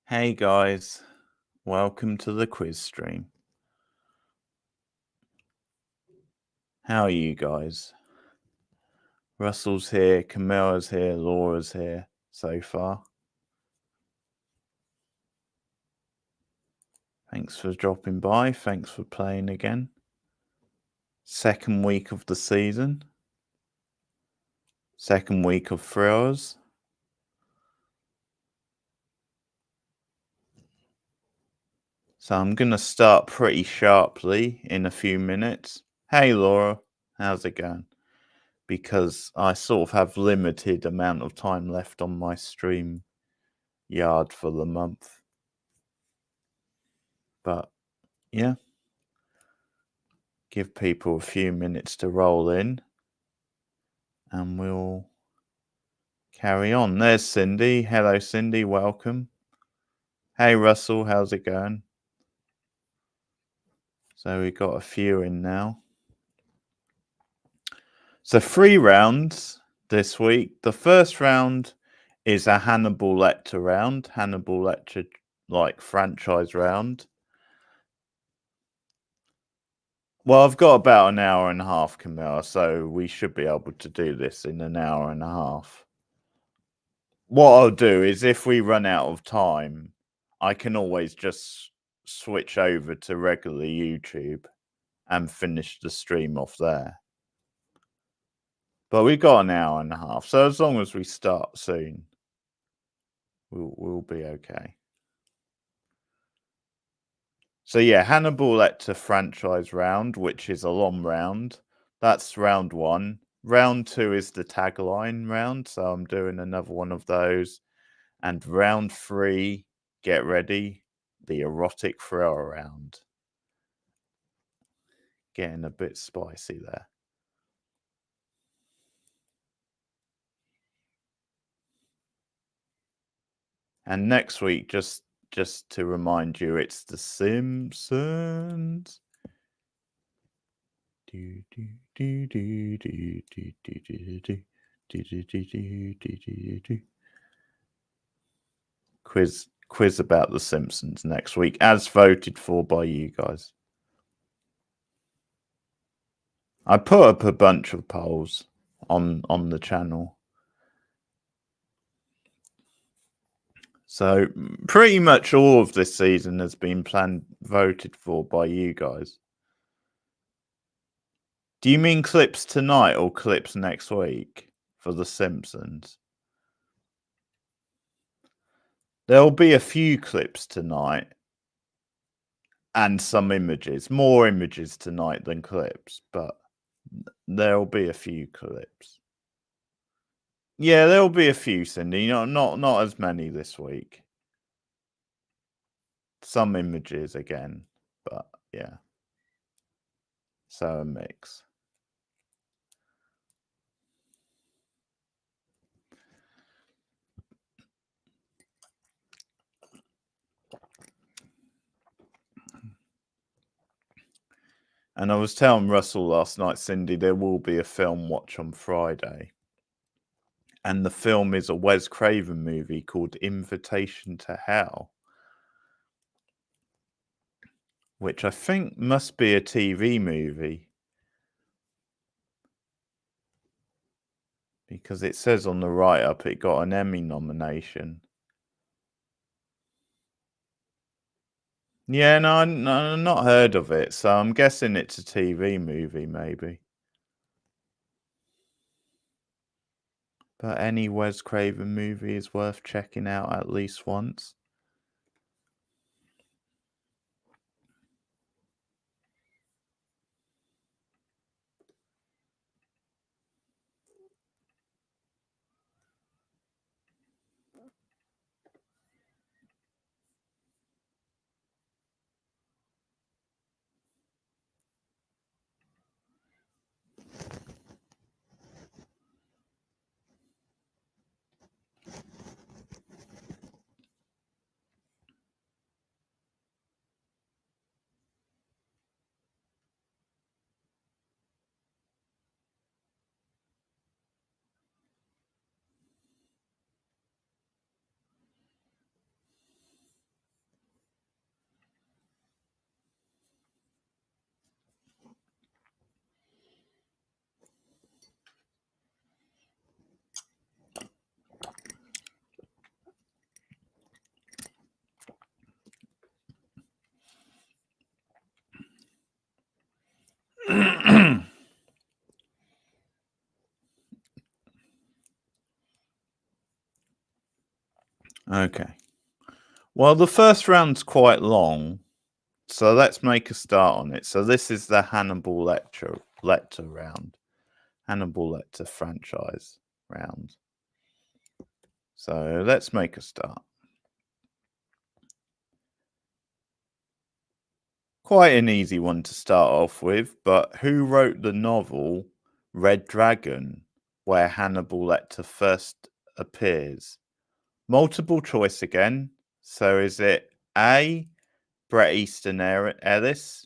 Hey guys, welcome to the quiz stream. How are you guys? Russell's here, Camilla's here, Laura's here so far. Thanks for dropping by, thanks for playing again. Second week of the season. Second week of throws. So I'm going to start pretty sharply in a few minutes. Hey Laura, how's it going? Because I sort of have limited amount of time left on my stream yard for the month. But yeah, give people a few minutes to roll in and we'll carry on. There's Cindy. Hello, Cindy. Welcome. Hey, Russell. How's it going? So we got a few in now. So 3 rounds this week. The first round is a Hannibal Lecter round. Hannibal Lecter, like, franchise round. Well, I've got about an hour and a half, Camilla, so we should be able to do this in an hour and a half. What I'll do is if we run out of time, I can always just switch over to regular YouTube and finish the stream off there. But we've got an hour and a half, so as long as we start soon, we'll be okay. So yeah, Hannibal Lecter franchise round, which is a long round. That's round 1. Round 2 is the tagline round, so I'm doing another one of those. And round 3, get ready, the erotic thrower round. Getting a bit spicy there. And next week, just to remind you, it's The Simpsons. Quiz about The Simpsons next week, as voted for by you guys. I put up a bunch of polls on the channel. So pretty much all of this season has been voted for by you guys. Do you mean clips tonight or clips next week for The Simpsons? There'll be a few clips tonight and some images. More images tonight than clips, but there'll be a few clips. Yeah, there'll be a few, Cindy. Not as many this week. Some images again, but yeah. So a mix. And I was telling Russell last night, Cindy, there will be a film watch on Friday. And the film is a Wes Craven movie called Invitation to Hell, which I think must be a TV movie. Because it says on the write-up it got an Emmy nomination. Yeah, no, I've not heard of it, so I'm guessing it's a TV movie, maybe. But any Wes Craven movie is worth checking out at least once. Okay. Well, the first round's quite long, so let's make a start on it. So this is the Hannibal Lecter round. Hannibal Lecter franchise round. So let's make a start. Quite an easy one to start off with, but who wrote the novel Red Dragon, where Hannibal Lecter first appears? Multiple choice again. So is it A, Bret Easton Ellis,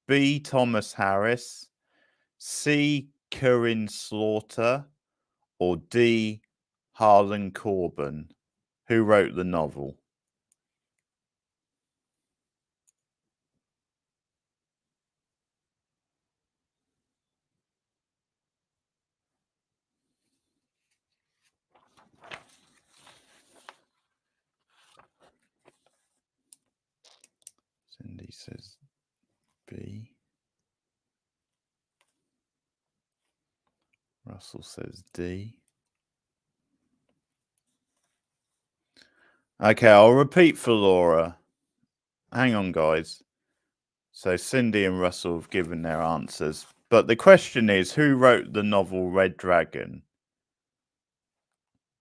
B, Thomas Harris, C, Corinne Slaughter, or D, Harlan Coben? Who wrote the novel? Cindy says B. Russell says D. Okay, I'll repeat for Laura. Hang on, guys. So Cindy and Russell have given their answers. But the question is, who wrote the novel Red Dragon,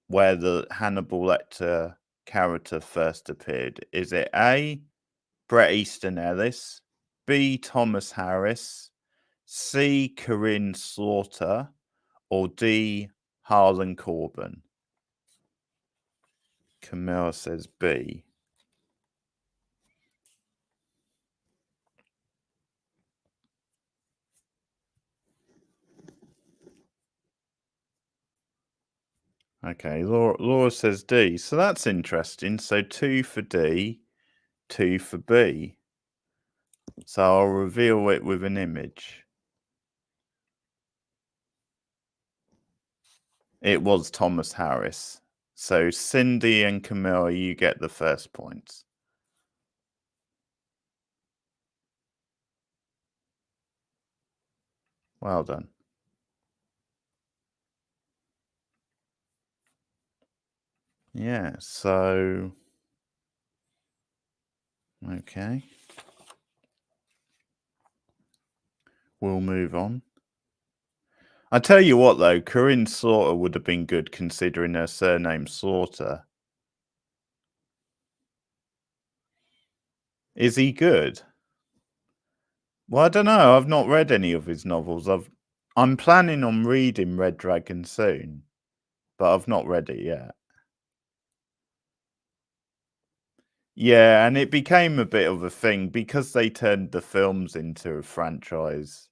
where the Hannibal Lecter character first appeared? Is it A, Bret Easton Ellis, B, Thomas Harris, C, Corinne Slaughter, or D, Harlan Coben? Camille says B. Okay, Laura says D. So that's interesting. So 2 for D, 2 for B. So I'll reveal it with an image. It was Thomas Harris. So Cindy and Camille, you get the first points. Well done. Yeah, so okay. We'll move on. I tell you what though, Corinne Slaughter would have been good considering her surname Slaughter. Is he good? Well, I don't know. I've not read any of his novels. I'm planning on reading Red Dragon soon, but I've not read it yet. Yeah, and it became a bit of a thing because they turned the films into a franchise.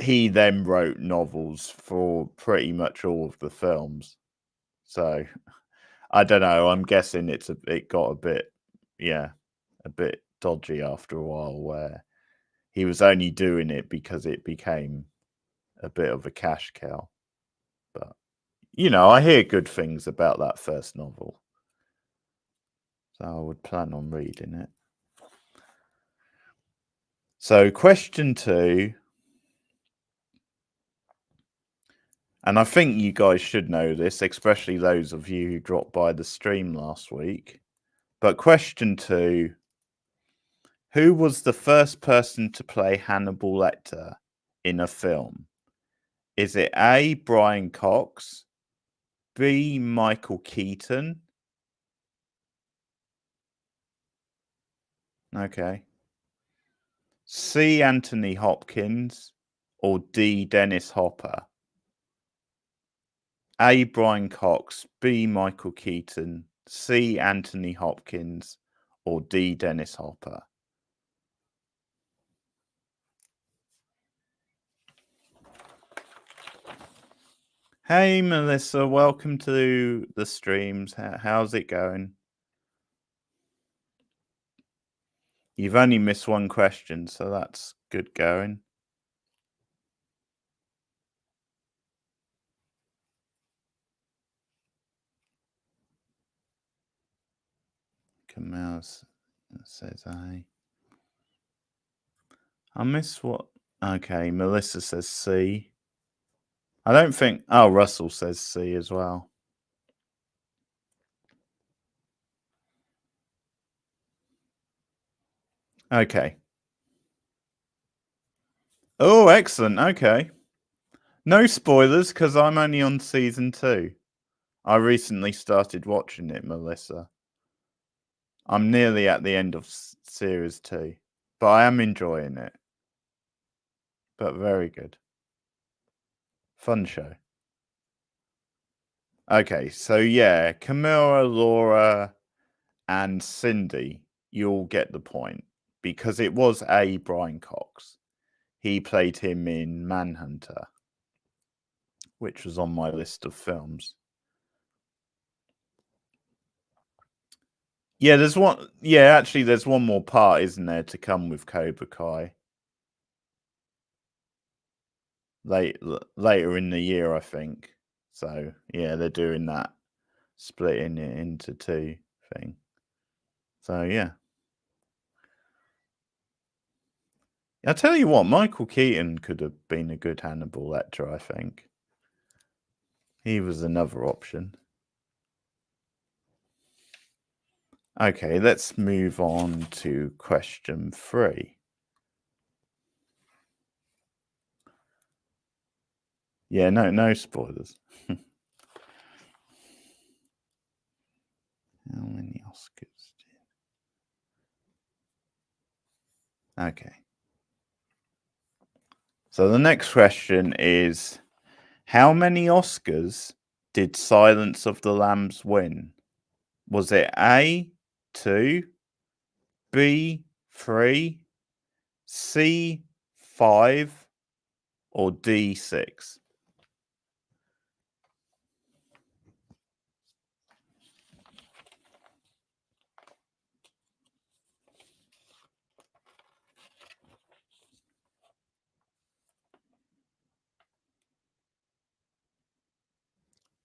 He then wrote novels for pretty much all of the films. So I don't know. I'm guessing it got a bit, yeah, a bit dodgy after a while where he was only doing it because it became a bit of a cash cow. But I hear good things about that first novel. So I would plan on reading it. So question 2, and I think you guys should know this, especially those of you who dropped by the stream last week. But question 2, who was the first person to play Hannibal Lecter in a film? Is it A, Brian Cox, B, Michael Keaton? Okay. C, Anthony Hopkins, or D, Dennis Hopper? A, Brian Cox, B, Michael Keaton, C, Anthony Hopkins, or D, Dennis Hopper? Hey, Melissa, welcome to the streams. How's it going? You've only missed one question, so that's good going. Mouse says I miss what? Okay, Melissa says C. I don't think. Oh, Russell says C as well. Okay. Oh, excellent. Okay. No spoilers, because I'm only on season 2. I recently started watching it, Melissa. I'm nearly at the end of series 2, but I am enjoying it. But very good. Fun show. Okay, so yeah, Camilla, Laura, and Cindy, you'll get the point. Because it was Brian Cox. He played him in Manhunter, which was on my list of films. Yeah, there's one. Yeah, actually, there's one more part, isn't there, to come with Cobra Kai? Later in the year, I think. So yeah, they're doing that, splitting it into 2 thing. So yeah, I tell you what, Michael Keaton could have been a good Hannibal Lecter. I think he was another option. Okay, let's move on to question 3. Yeah, no spoilers. How many Oscars? Okay. So the next question is, how many Oscars did Silence of the Lambs win? Was it A, 2, B, 3, C, 5, or D, 6?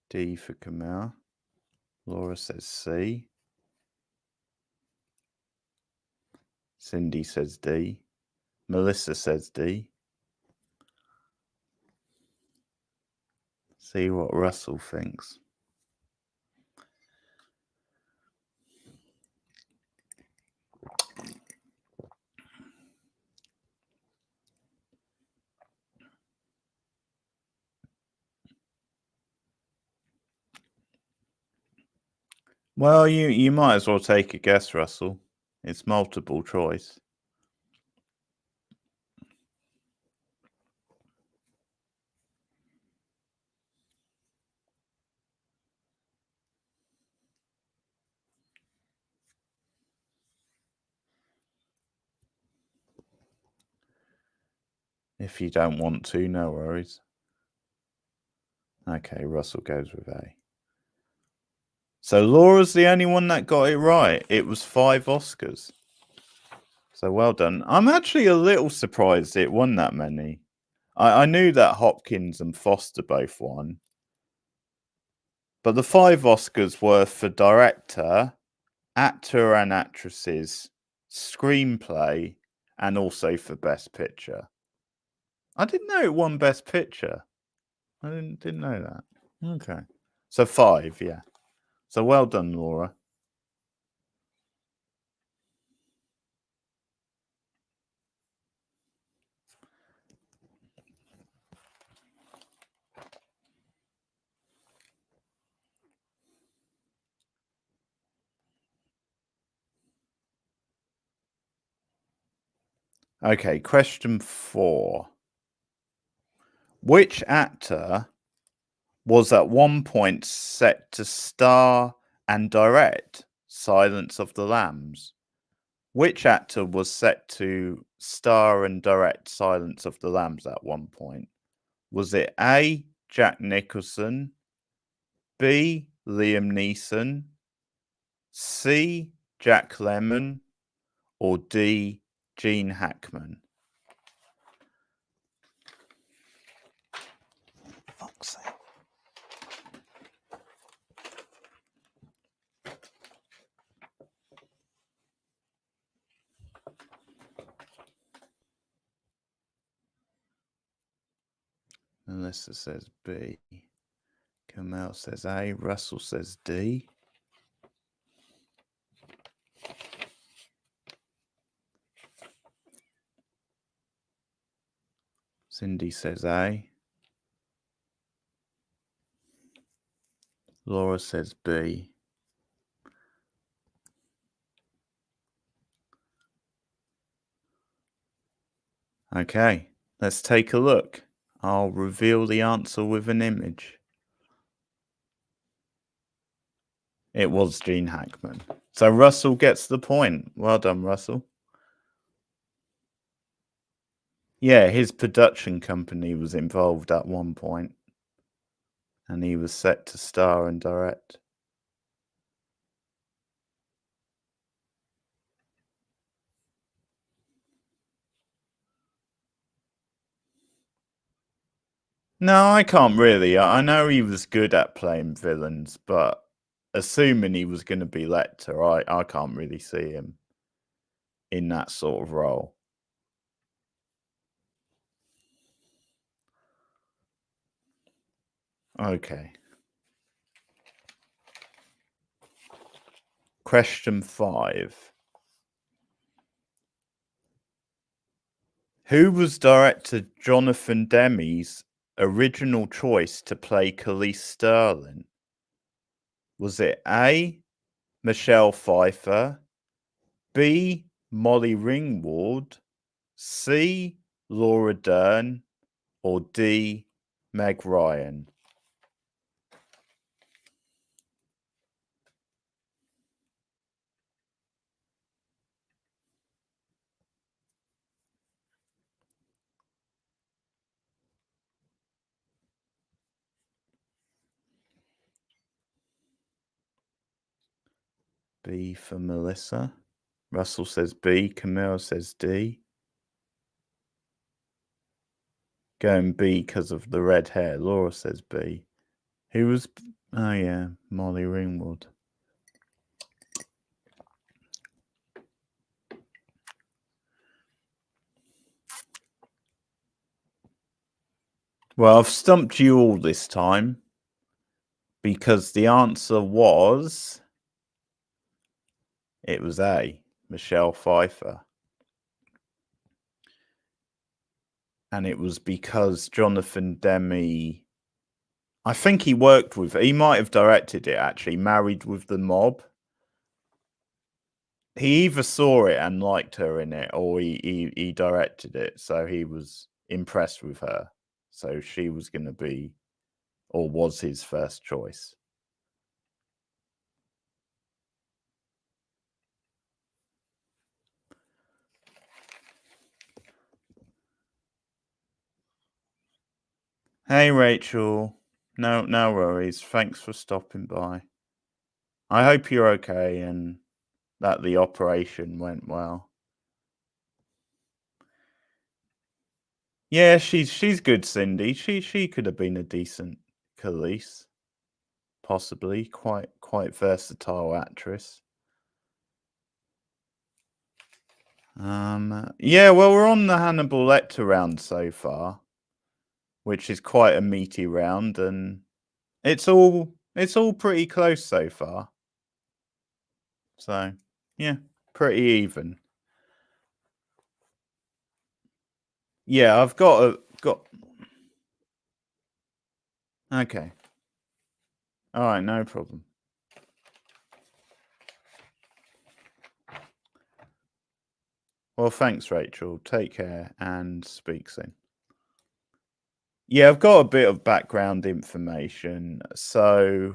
D for Camille. Laura says C. Cindy says D. Melissa says D. See what Russell thinks. Well, you might as well take a guess, Russell. It's multiple choice. If you don't want to, no worries. Okay, Russell goes with A. So Laura's the only one that got it right. It was 5 Oscars. So well done. I'm actually a little surprised it won that many. I knew that Hopkins and Foster both won. But the 5 Oscars were for director, actor and actresses, screenplay, and also for Best Picture. I didn't know it won Best Picture. I didn't know that. Okay. So 5, yeah. So well done, Laura. Okay, question 4. Which actor was at one point set to star and direct Silence of the Lambs? Which actor was set to star and direct Silence of the Lambs at one point? Was it A, Jack Nicholson, B, Liam Neeson, C, Jack Lemmon, or D, Gene Hackman? Fuck's sake. Melissa says B. Kamal says A. Russell says D. Cindy says A. Laura says B. Okay, let's take a look. I'll reveal the answer with an image. It was Gene Hackman. So Russell gets the point. Well done, Russell. Yeah, his production company was involved at one point, and he was set to star and direct. No, I can't really. I know he was good at playing villains, but assuming he was going to be Lecter, I can't really see him in that sort of role. Okay. Question 5. Who was director Jonathan Demme's original choice to play Khalees Sterling? Was it A, Michelle Pfeiffer, B, Molly Ringwald, C, Laura Dern, or D, Meg Ryan? B for Melissa. Russell says B. Camille says D. Going B because of the red hair. Laura says B. Who was... Oh, yeah. Molly Ringwald. Well, I've stumped you all this time because the answer was... It was A. Michelle Pfeiffer. And it was because Jonathan Demme... I think he worked with... He might have directed it, actually. Married with the Mob. He either saw it and liked her in it, or he directed it, so he was impressed with her. So she was going to be, or was his first choice. Hey, Rachel. No worries. Thanks for stopping by. I hope you're okay and that the operation went well. Yeah, she's good, Cindy. She could have been a decent Khalees, possibly quite versatile actress. Yeah, well, we're on the Hannibal Lecter round so far, which is quite a meaty round, and it's all pretty close so far. So, yeah, pretty even. Yeah, I've got. Okay. All right, no problem. Well, thanks, Rachel. Take care and speak soon. Yeah, I've got a bit of background information. So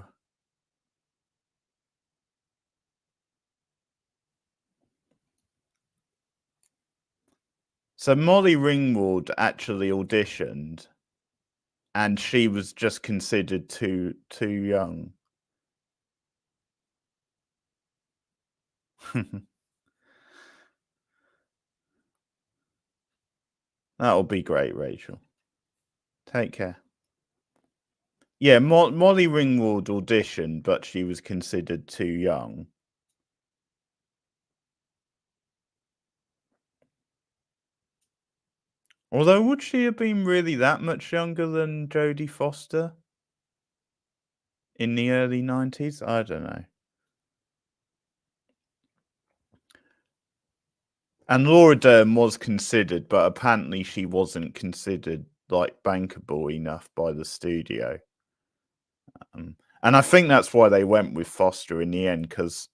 Molly Ringwald actually auditioned, and she was just considered too young. That'll be great, Rachel. Take care. Yeah, Molly Ringwald auditioned, but she was considered too young. Although, would she have been really that much younger than Jodie Foster in the early 90s? I don't know. And Laura Dern was considered, but apparently she wasn't considered like bankable enough by the studio. And I think that's why they went with Foster in the end, because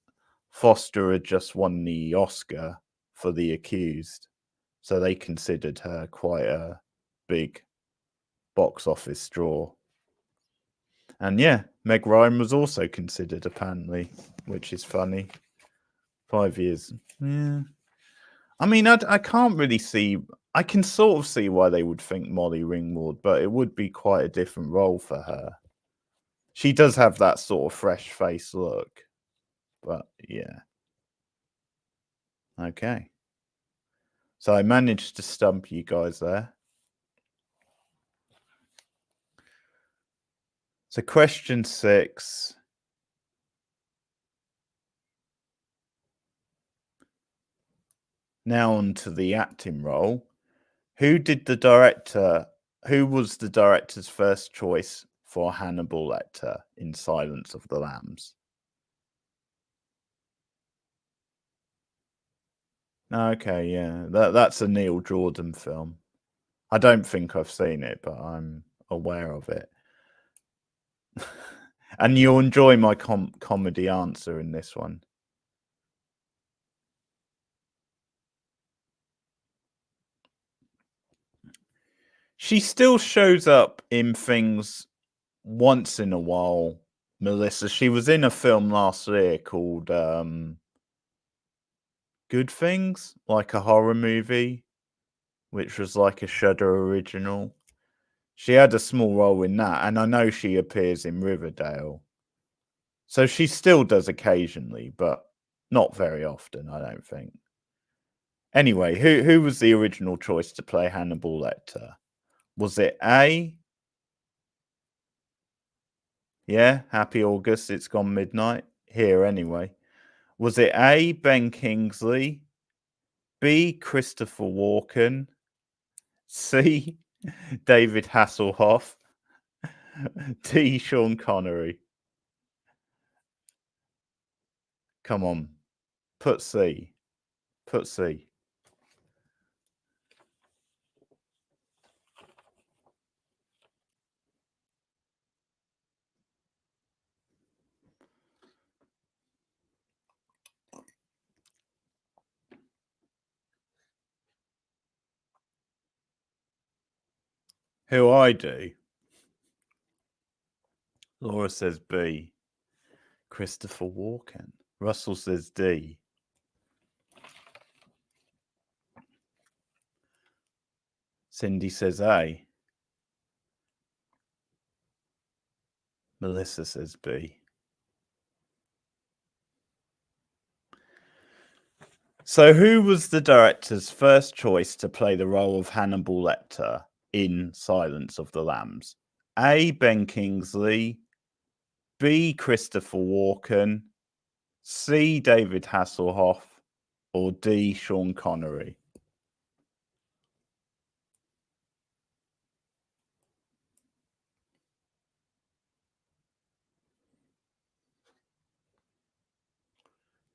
Foster had just won the Oscar for The Accused, so they considered her quite a big box office draw. And yeah, Meg Ryan was also considered, apparently, which is funny. 5 years. Yeah. I mean, I can't really see. I can sort of see why they would think Molly Ringwald, but it would be quite a different role for her. She does have that sort of fresh face look, but yeah. Okay. So I managed to stump you guys there. So question 6. Now on to the acting role. Who was the director's first choice for Hannibal Lecter in Silence of the Lambs? Okay, yeah. That's a Neil Jordan film. I don't think I've seen it, but I'm aware of it. And you'll enjoy my comedy answer in this one. She still shows up in things once in a while, Melissa. She was in a film last year called Good Things, like a horror movie, which was like a Shudder original. She had a small role in that, and I know she appears in Riverdale. So she still does occasionally, but not very often, I don't think. Anyway, who was the original choice to play Hannibal Lecter? Was it A? Yeah, Happy August, It's Gone Midnight. Here anyway. Was it A, Ben Kingsley? B, Christopher Walken? C, David Hasselhoff? D, Sean Connery? Come on. Put C. Put C. Who I do? Laura says B. Christopher Walken. Russell says D. Cindy says A. Melissa says B. So who was the director's first choice to play the role of Hannibal Lecter in Silence of the Lambs? A, Ben Kingsley. B, Christopher Walken. C, David Hasselhoff. Or D, Sean Connery?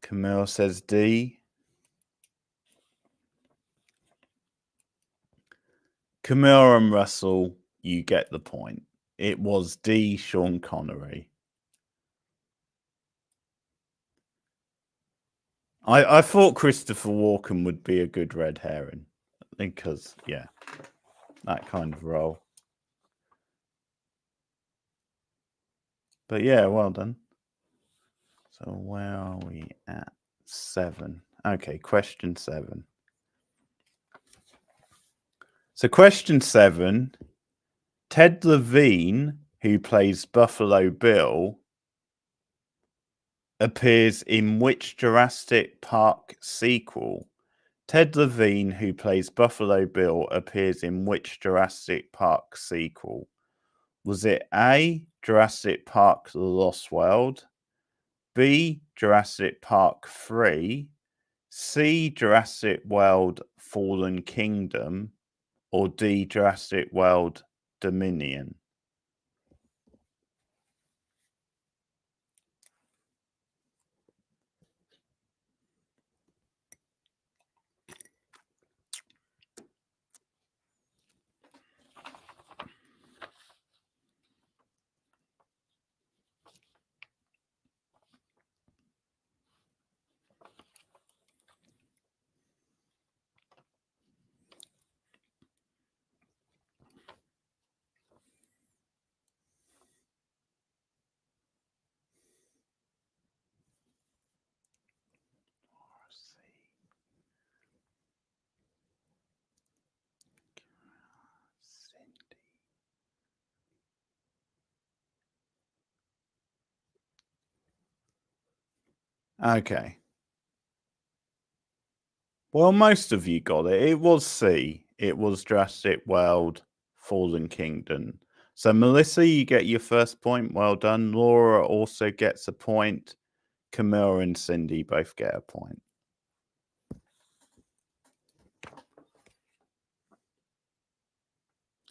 Camille says D. Camille and Russell, you get the point. It was D, Sean Connery. I thought Christopher Walken would be a good red herring. Because, yeah, that kind of role. But yeah, well done. So where are we at? 7. Okay, question 7. So question 7, Ted Levine, who plays Buffalo Bill, appears in which Jurassic Park sequel? Ted Levine, who plays Buffalo Bill, appears in which Jurassic Park sequel? Was it A, Jurassic Park The Lost World? B, Jurassic Park 3? C, Jurassic World Fallen Kingdom? Or D, Jurassic World Dominion? Okay. Well, most of you got it. It was C. It was Jurassic World Fallen Kingdom. So, Melissa, you get your first point. Well done. Laura also gets a point. Camille and Cindy both get a point.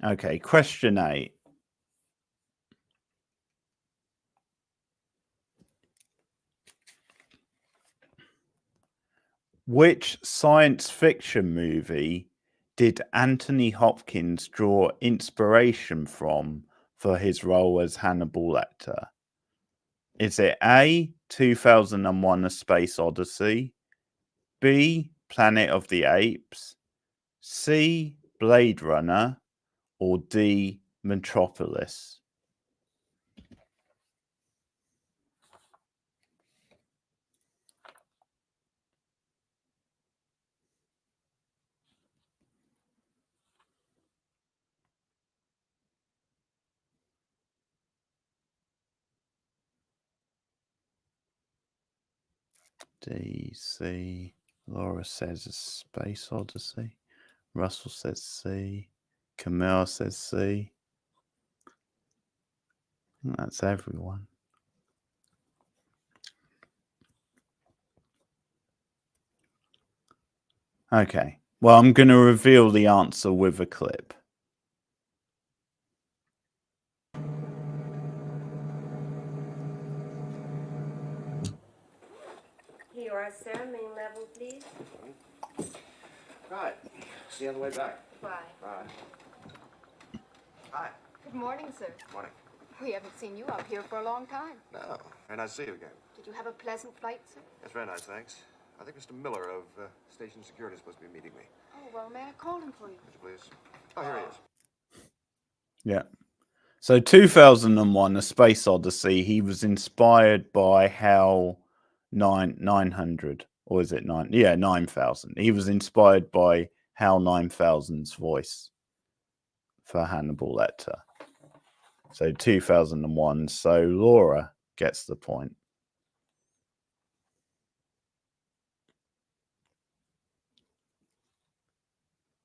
Okay, question 8. Which science fiction movie did Anthony Hopkins draw inspiration from for his role as Hannibal Lecter? Is it A, 2001: A Space Odyssey, B, Planet of the Apes, C, Blade Runner, or D, Metropolis? D, C. Laura says a Space Odyssey. Russell says C. Camille says C. That's everyone. Okay. Well, I'm going to reveal the answer with a clip. Here you are, sir. Main level, please. Right. See you on the way back. Bye. Bye. Hi. Good morning, sir. Morning. We haven't seen you up here for a long time. No. Very nice to see you again. Did you have a pleasant flight, sir? Yes, very nice, thanks. I think Mr. Miller of Station Security is supposed to be meeting me. Oh, well, may I call him for you? Would you please? Oh, here he is. Yeah. So 2001: A Space Odyssey, he was inspired by HAL 900, or is it 9? Yeah, 9000. He was inspired by HAL 9000's voice for Hannibal Lecter. So 2001. So Laura gets the point.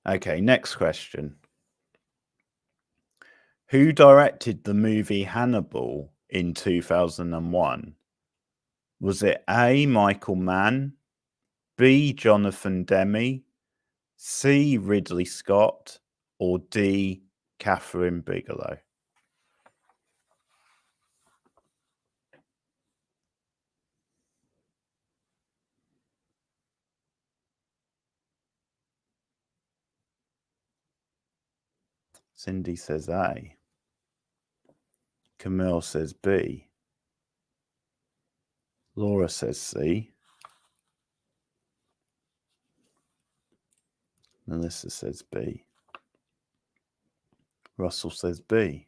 Okay, next question. Who directed the movie Hannibal in 2001? Was it A, Michael Mann, B, Jonathan Demme, C, Ridley Scott, or D, Catherine Bigelow? Cindy says A. Camille says B. Laura says C. Melissa says B. Russell says B.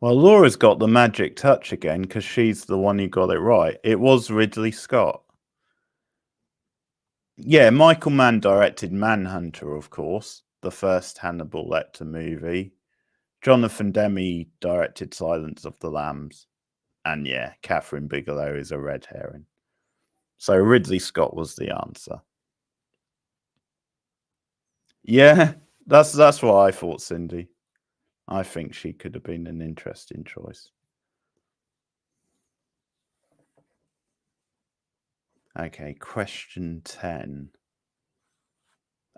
Well, Laura's got the magic touch again because she's the one who got it right. It was Ridley Scott. Yeah, Michael Mann directed Manhunter, of course, the first Hannibal Lecter movie. Jonathan Demme directed Silence of the Lambs. And yeah, Catherine Bigelow is a red herring. So Ridley Scott was the answer. Yeah, that's what I thought, Cindy. I think she could have been an interesting choice. Okay, question 10.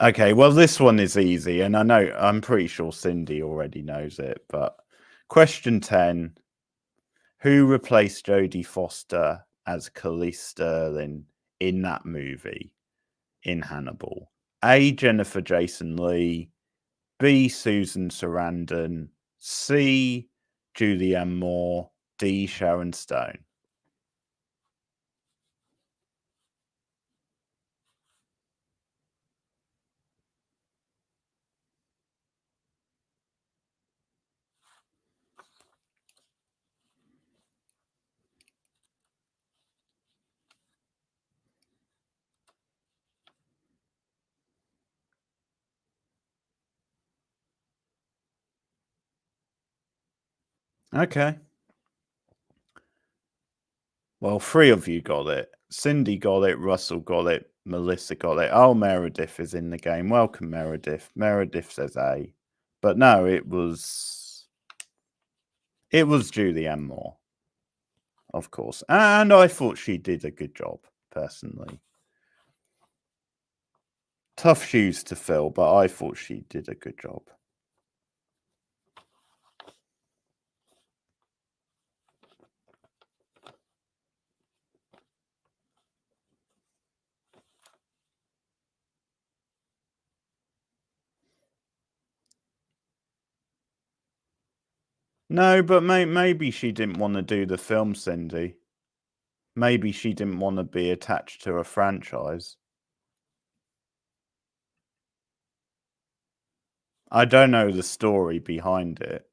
Okay, well, this one is easy, and I'm pretty sure Cindy already knows it, but question 10. Who replaced Jodie Foster as Khaleesi Sterling in that movie, in Hannibal? A, Jennifer Jason Leigh, B, Susan Sarandon, C, Julianne Moore, D, Sharon Stone. Okay. Well, 3 of you got it. Cindy got it, Russell got it, Melissa got it. Oh, Meredith is in the game. Welcome, Meredith. Meredith says A. But no, it was Julianne Moore, of course. And I thought she did a good job, personally. Tough shoes to fill, but I thought she did a good job. No, but maybe she didn't want to do the film, Cindy. Maybe she didn't want to be attached to a franchise. I don't know the story behind it.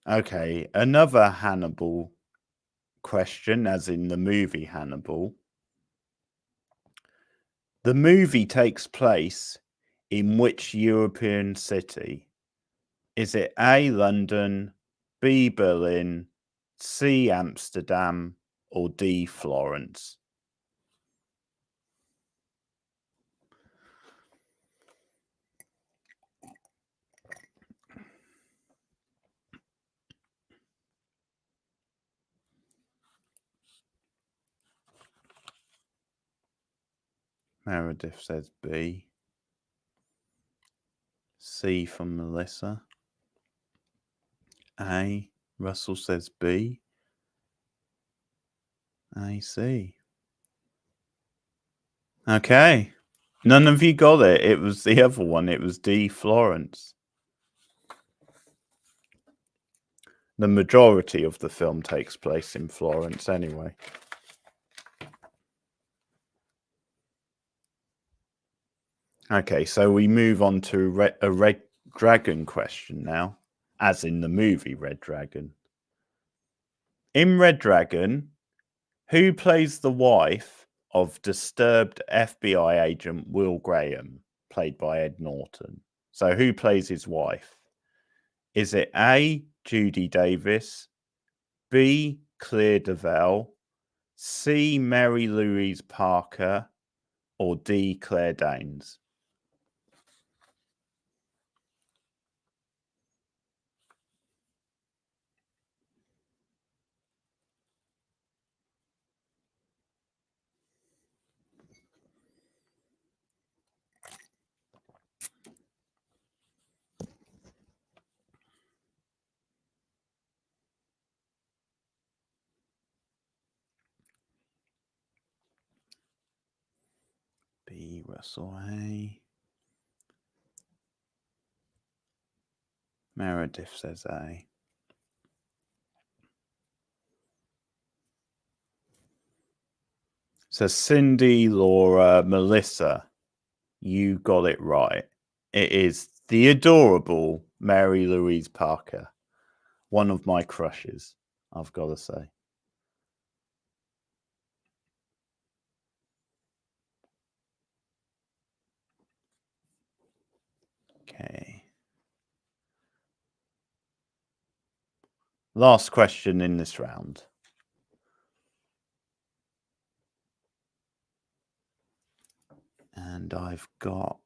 Okay, another Hannibal question, as in the movie Hannibal. The movie takes place in which European city? Is it A, London, B, Berlin, C, Amsterdam, or D, Florence? Meredith says B. C from Melissa. A. Russell says B. A, C. Okay. None of you got it. It was the other one. It was D, Florence. The majority of the film takes place in Florence anyway. Okay, so we move on to a Red Dragon question now, as in the movie Red Dragon. In Red Dragon, who plays the wife of disturbed FBI agent Will Graham, played by Ed Norton? So who plays his wife? Is it A, Judy Davis, B, Claire Devell, C, Mary Louise Parker, or D, Claire Danes? B, Russell A. Meredith says A. So Cindy, Laura, Melissa, you got it right. It is the adorable Mary Louise Parker. One of my crushes, I've got to say. Okay. Last question in this round. And I've got...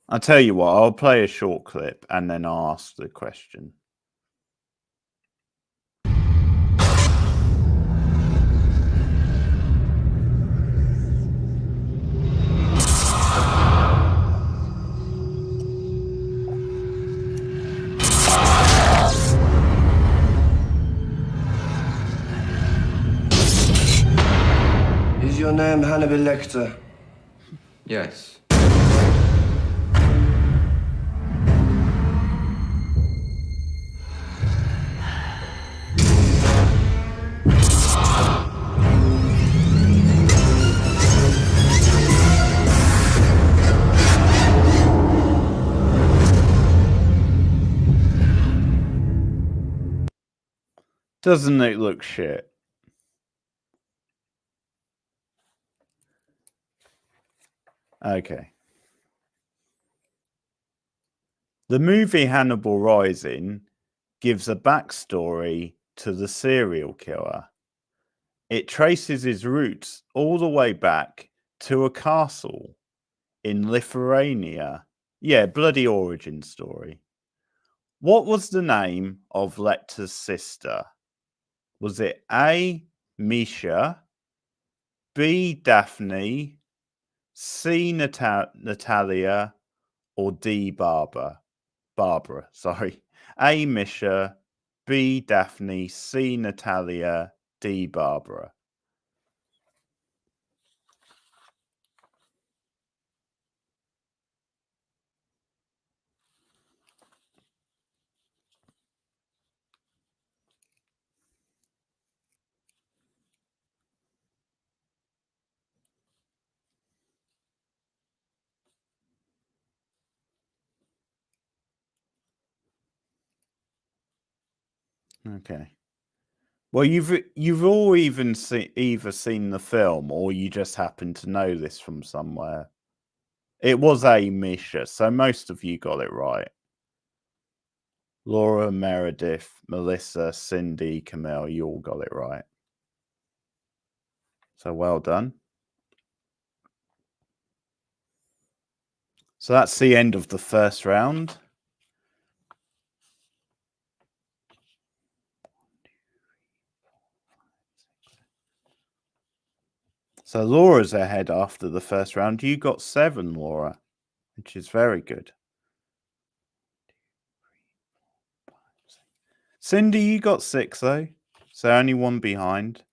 I'll tell you what, I'll play a short clip and then I'll ask the question. Is your name Hannibal Lecter? Yes. Doesn't it look shit? Okay. The movie Hannibal Rising gives a backstory to the serial killer. It traces his roots all the way back to a castle in Lithuania. Yeah, bloody origin story. What was the name of Lecter's sister? Was it A. Misha, B. Daphne, C. Natalia, or D. Barbara, sorry. A. Misha, B. Daphne, C. Natalia, D. Barbara. Okay. Well, you've all either seen the film or you just happen to know this from somewhere. It was A. Misha, so most of you got it right. Laura, Meredith, Melissa, Cindy, Camille, you all got it right. So well done. So that's the end of the first round. So Laura's ahead after the first round. You got 7, Laura, which is very good. Cindy, you got 6 though, so only 1 behind.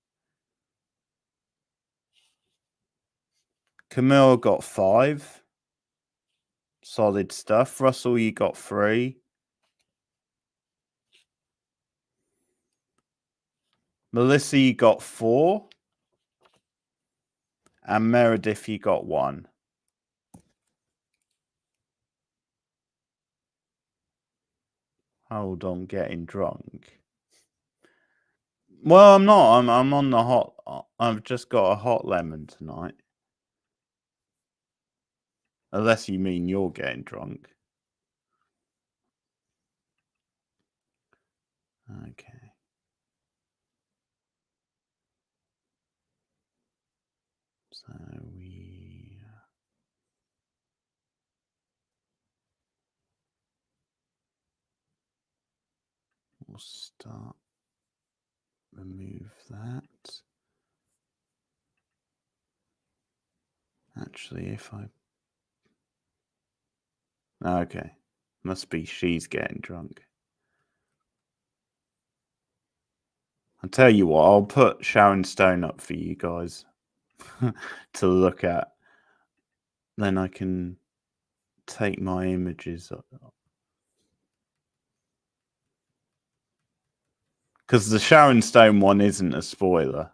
Camille got 5. Solid stuff. Russell, you got 3. Melissa, you got 4. And Meredith, you got 1. Hold on, getting drunk. Well, I'm not. I'm on the hot. I've just got a hot lemon tonight. Unless you mean you're getting drunk. Okay. So we'll start. Remove that. Actually, if I... Okay. Must be she's getting drunk. I'll tell you what, I'll put Sharon Stone up for you guys to look at. Then I can take my images up. Because the Sharon Stone one isn't a spoiler.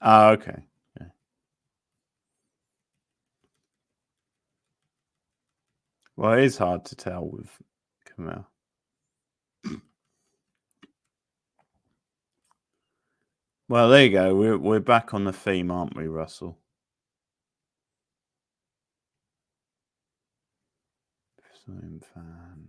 Ah, okay. Yeah. Well, it is hard to tell with Camille. Well, there you go. We're back on the theme, aren't we, Russell? Slim fan.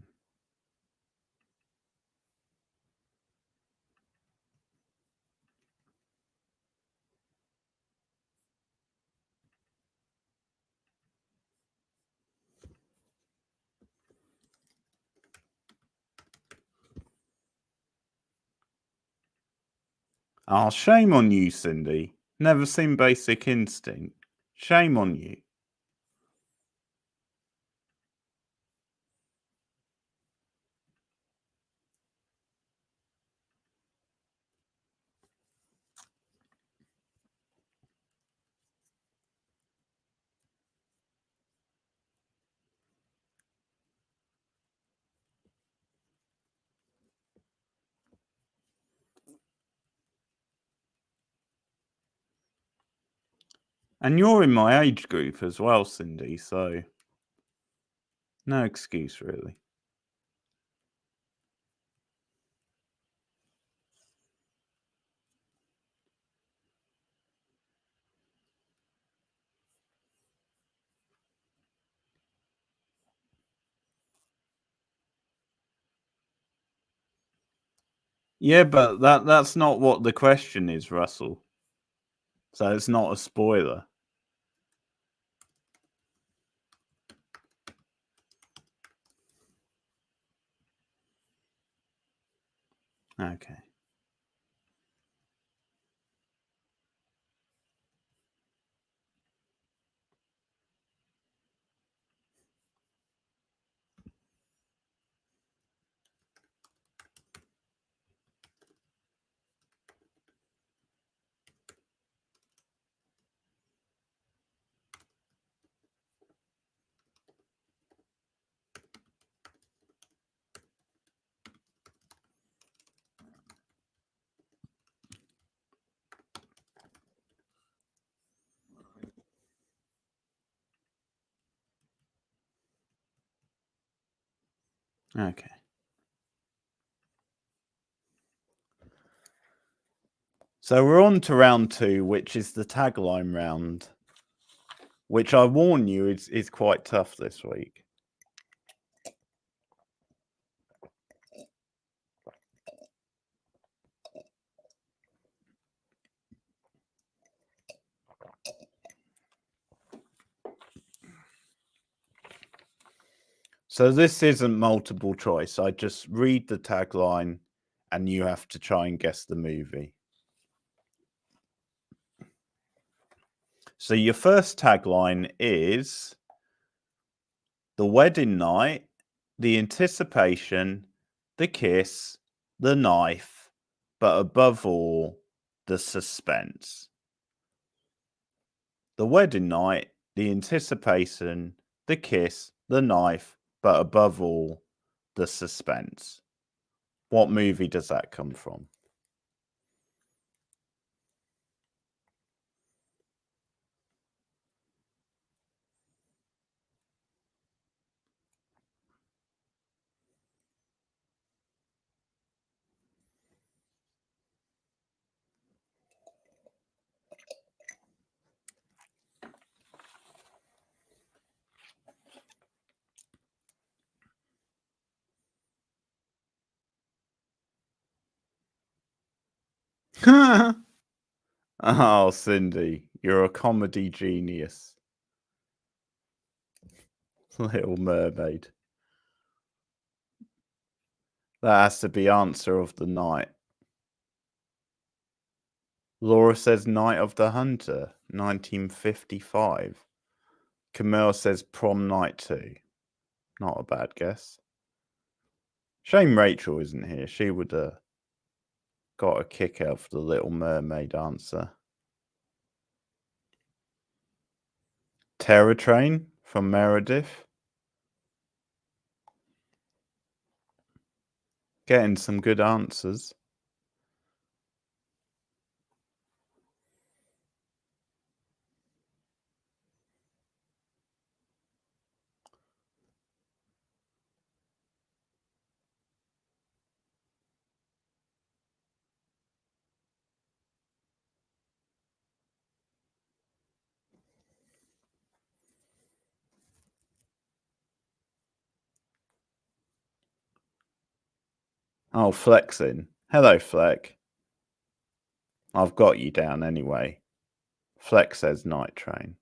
Oh, shame on you, Cindy. Never seen Basic Instinct. Shame on you. And you're in my age group as well, Cindy, so no excuse really. Yeah, but that's not what the question is, Russell. So it's not a spoiler. Okay. Okay. So we're on to round 2, which is the tagline round, which I warn you is quite tough this week. So this isn't multiple choice. I just read the tagline and you have to try and guess the movie. So your first tagline is the wedding night, the anticipation, the kiss, the knife, but above all, the suspense. The wedding night, the anticipation, the kiss, the knife, but above all, the suspense. What movie does that come from? Oh, Cindy, you're a comedy genius. Little Mermaid. That has to be answer of the night. Laura says Night of the Hunter, 1955. Camille says Prom Night 2. Not a bad guess. Shame Rachel isn't here. She would have got a kick out of the Little Mermaid answer. Terror Train from Meredith. Getting some good answers. Oh, Flexing. Hello, Fleck. I've got you down anyway. Flex says Night Train.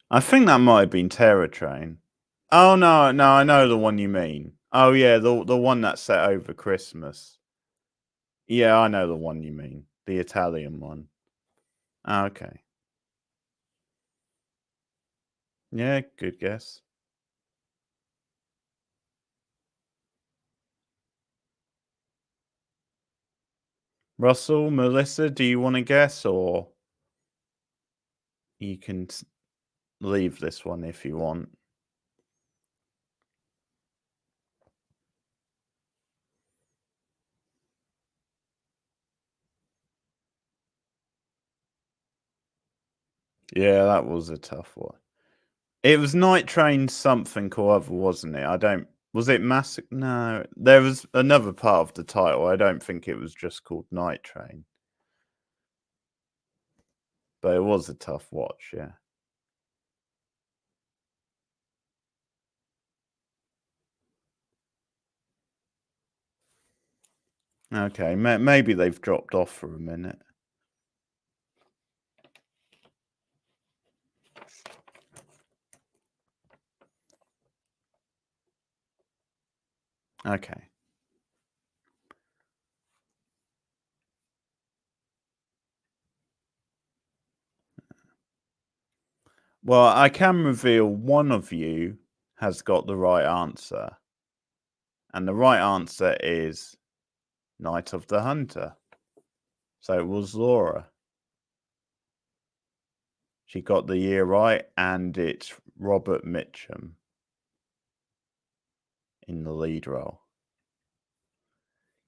I think that might have been Terror Train. Oh no, I know the one you mean. Oh yeah, the one that's set over Christmas. Yeah, I know the one you mean. The Italian one. Okay. Yeah, good guess. Russell, Melissa, do you want to guess, or you can leave this one if you want? Yeah, that was a tough one. It was Night Train something or other, wasn't it? I don't. Was it Massive? No, there was another part of the title. I don't think it was just called Night Train. But it was a tough watch, yeah. Okay, maybe they've dropped off for a minute. Okay. Well, I can reveal one of you has got the right answer. And the right answer is Night of the Hunter. So it was Laura. She got the year right, and it's Robert Mitchum in the lead role.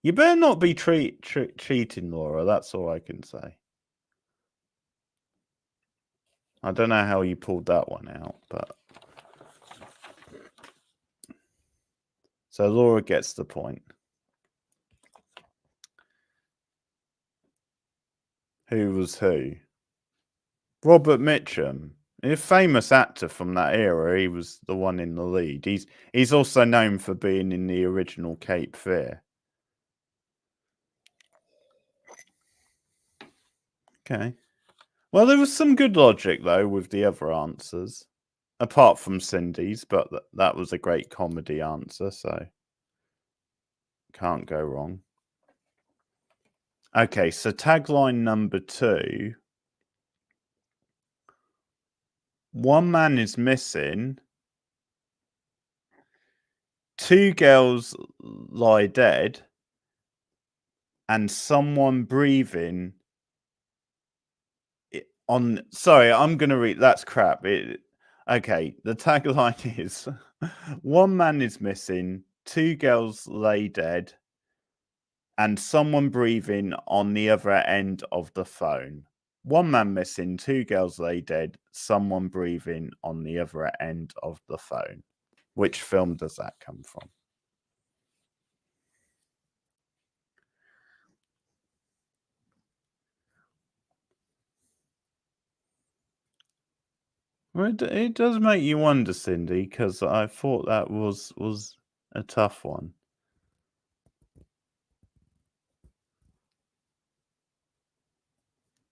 You better not be cheating, Laura. That's all I can say. I don't know how you pulled that one out, but... So Laura gets the point. Who was who? Robert Mitchum, a famous actor from that era. He was the one in the lead. He's also known for being in the original Cape Fear. Okay. Well, there was some good logic though with the other answers, apart from Cindy's, but that was a great comedy answer, so can't go wrong. Okay, so tagline number 2. One man is missing. 2 girls lie dead. And someone breathing on... Sorry, I'm going to read... That's crap. Okay, the tagline is... One man is missing. 2 girls lay dead. And someone breathing on the other end of the phone. One man missing, 2 girls lay dead, someone breathing on the other end of the phone. Which film does that come from? Well, it does make you wonder, Cindy, because I thought that was a tough one.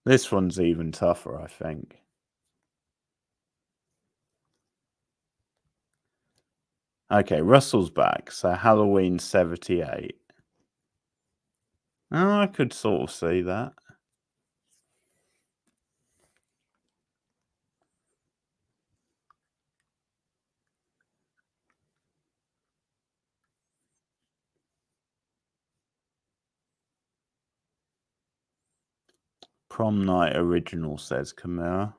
This one's even tougher, I think. Okay, Russell's back. So Halloween 78. Oh, I could sort of see that. Prom Night Original, says Camilla.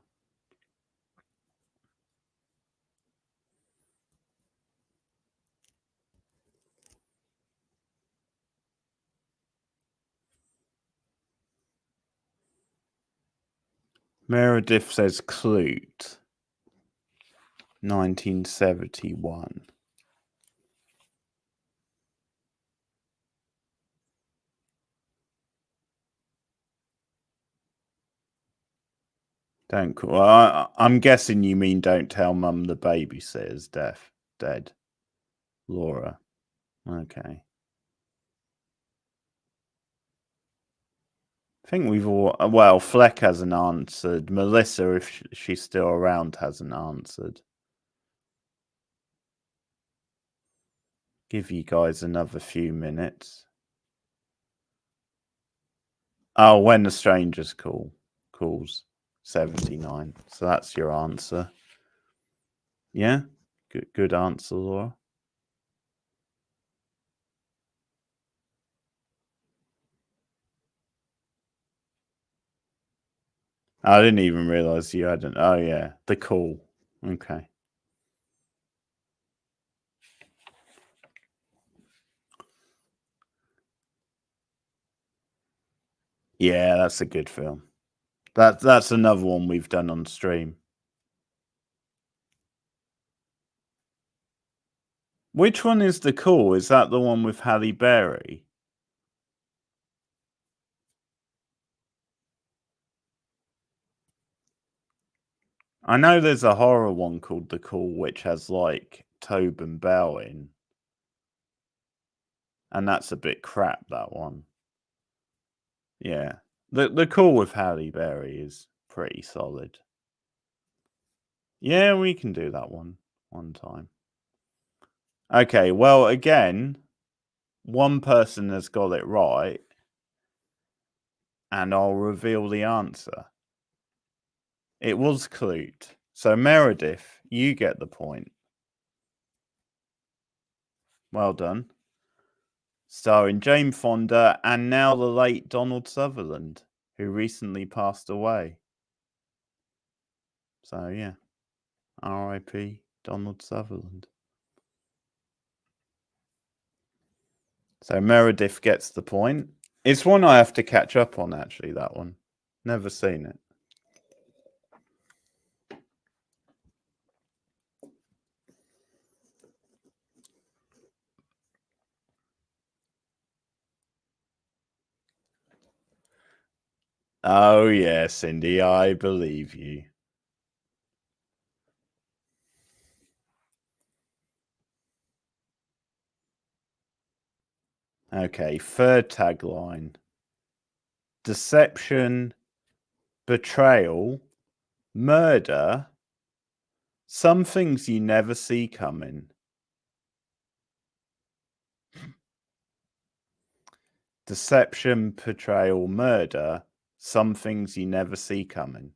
Meredith says Clute. 1971. Don't call. I'm guessing you mean Don't Tell Mum the Babysitter's dead. Laura. Okay. I think we've all... Well, Fleck hasn't answered. Melissa, if she's still around, hasn't answered. Give you guys another few minutes. Oh, When the Strangers calls. 79. So that's your answer. Yeah? Good answer, Laura. I didn't even realize you hadn't. Oh, yeah. The Call. Okay. Yeah, that's a good film. That's another one we've done on stream. Which one is the call? Is that the one with Halle Berry? I know there's a horror one called The Call, which has like Tobin Bell in. And that's a bit crap, that one. Yeah. The Call with Halle Berry is pretty solid. Yeah, we can do that one time. Okay, well, again, one person has got it right. And I'll reveal the answer. It was Clute. So, Meredith, you get the point. Well done. Starring Jane Fonda and now the late Donald Sutherland, who recently passed away. So, yeah. R.I.P. Donald Sutherland. So, Meredith gets the point. It's one I have to catch up on, actually, that one. Never seen it. Oh, yeah, Cindy, I believe you. Okay, third tagline. Deception, betrayal, murder, some things you never see coming. Deception, betrayal, murder, some things you never see coming.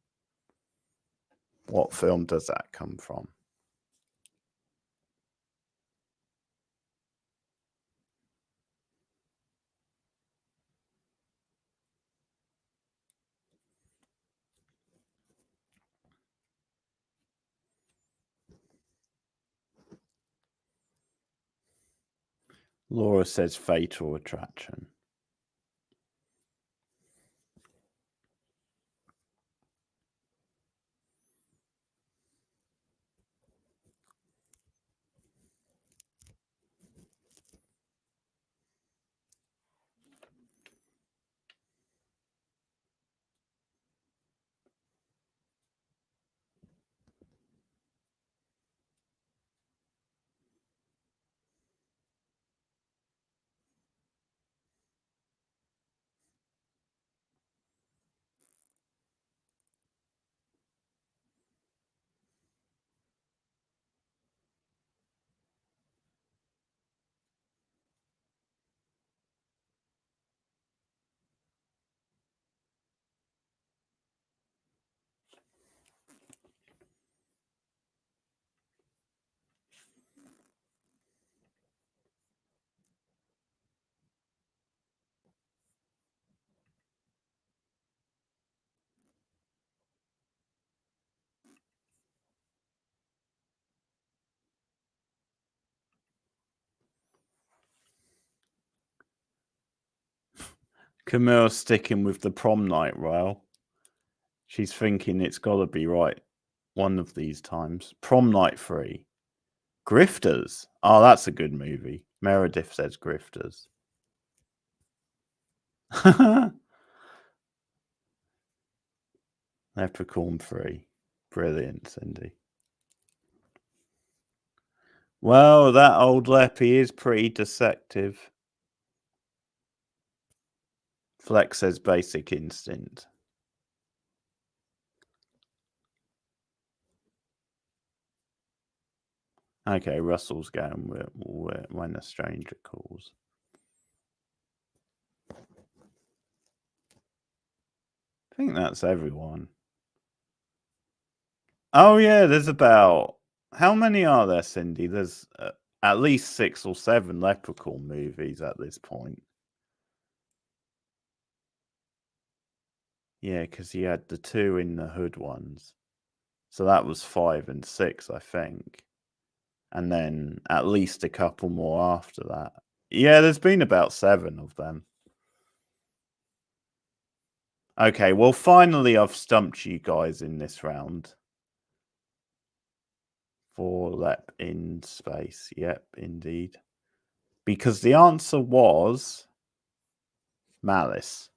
What film does that come from? Laura says Fatal Attraction. Camille's sticking with the prom night rail. She's thinking it's got to be right one of these times. Prom Night 3. Grifters. Oh, that's a good movie. Meredith says Grifters. Leprechaun 3. Brilliant, Cindy. Well, that old Leppy is pretty deceptive. Flex says Basic Instinct. Okay, Russell's going with When a Stranger Calls. I think that's everyone. Oh, yeah, there's about... How many are there, Cindy? There's at least 6 or 7 Leprechaun movies at this point. Yeah, because you had the 2 in the Hood ones. So that was 5 and 6, I think. And then at least a couple more after that. Yeah, there's been about 7 of them. Okay, well, finally, I've stumped you guys in this round. Vorlep in space. Yep, indeed. Because the answer was Malice.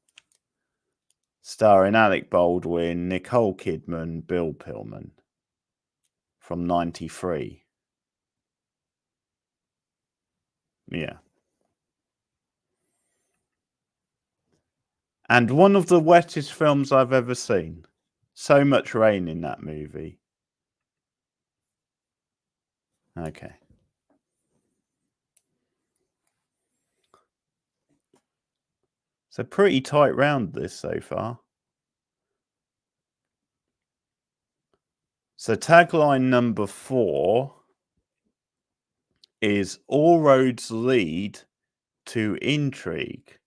Starring Alec Baldwin, Nicole Kidman, Bill Pullman. From 93. Yeah. And one of the wettest films I've ever seen. So much rain in that movie. Okay. So pretty tight round this so far. So tagline number 4 is all roads lead to intrigue.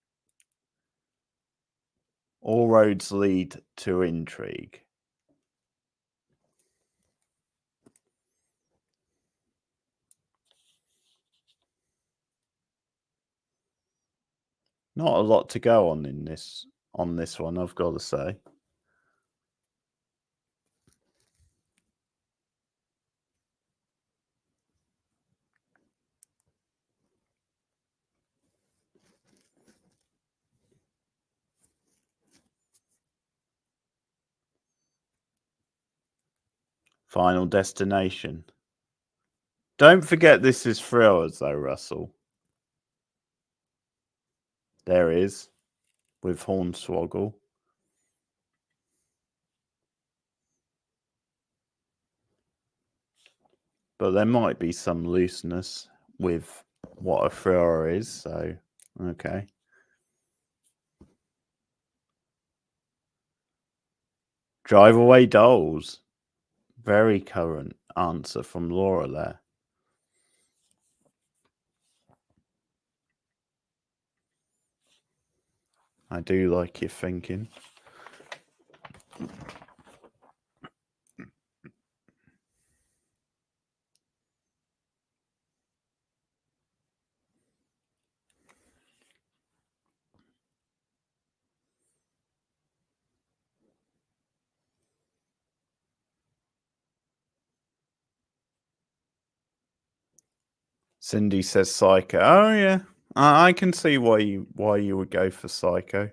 All roads lead to intrigue. Not a lot to go on in this one, I've got to say. Final Destination. Don't forget this is thrillers though, Russell. There is, with Hornswoggle. But there might be some looseness with what a thriller is, so okay. Drive Away Dolls. Very current answer from Laura there. I do like your thinking. Cindy says Psycho. Oh yeah, I can see why you would go for Psycho.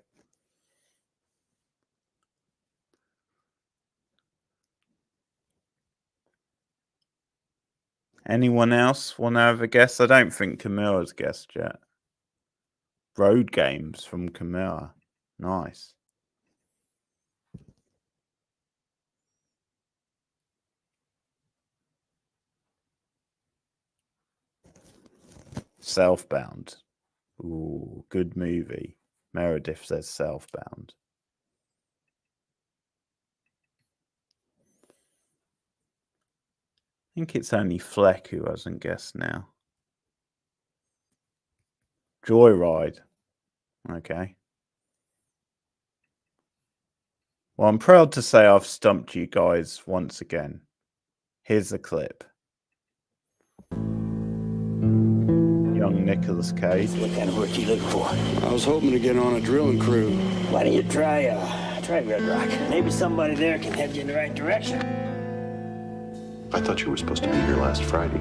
Anyone else want to have a guess? I don't think Camilla's guessed yet. Road Games from Camilla. Nice. Self-Bound. Ooh, good movie. Meredith says Self-Bound. I think it's only Fleck who hasn't guessed now. Joyride. Okay. Well, I'm proud to say I've stumped you guys once again. Here's a clip. Young Nicolas Cage. What kind of work you looking for? I was hoping to get on a drilling crew. Why don't you try Red Rock? Maybe somebody there can head you in the right direction. I thought you were supposed to be here last Friday.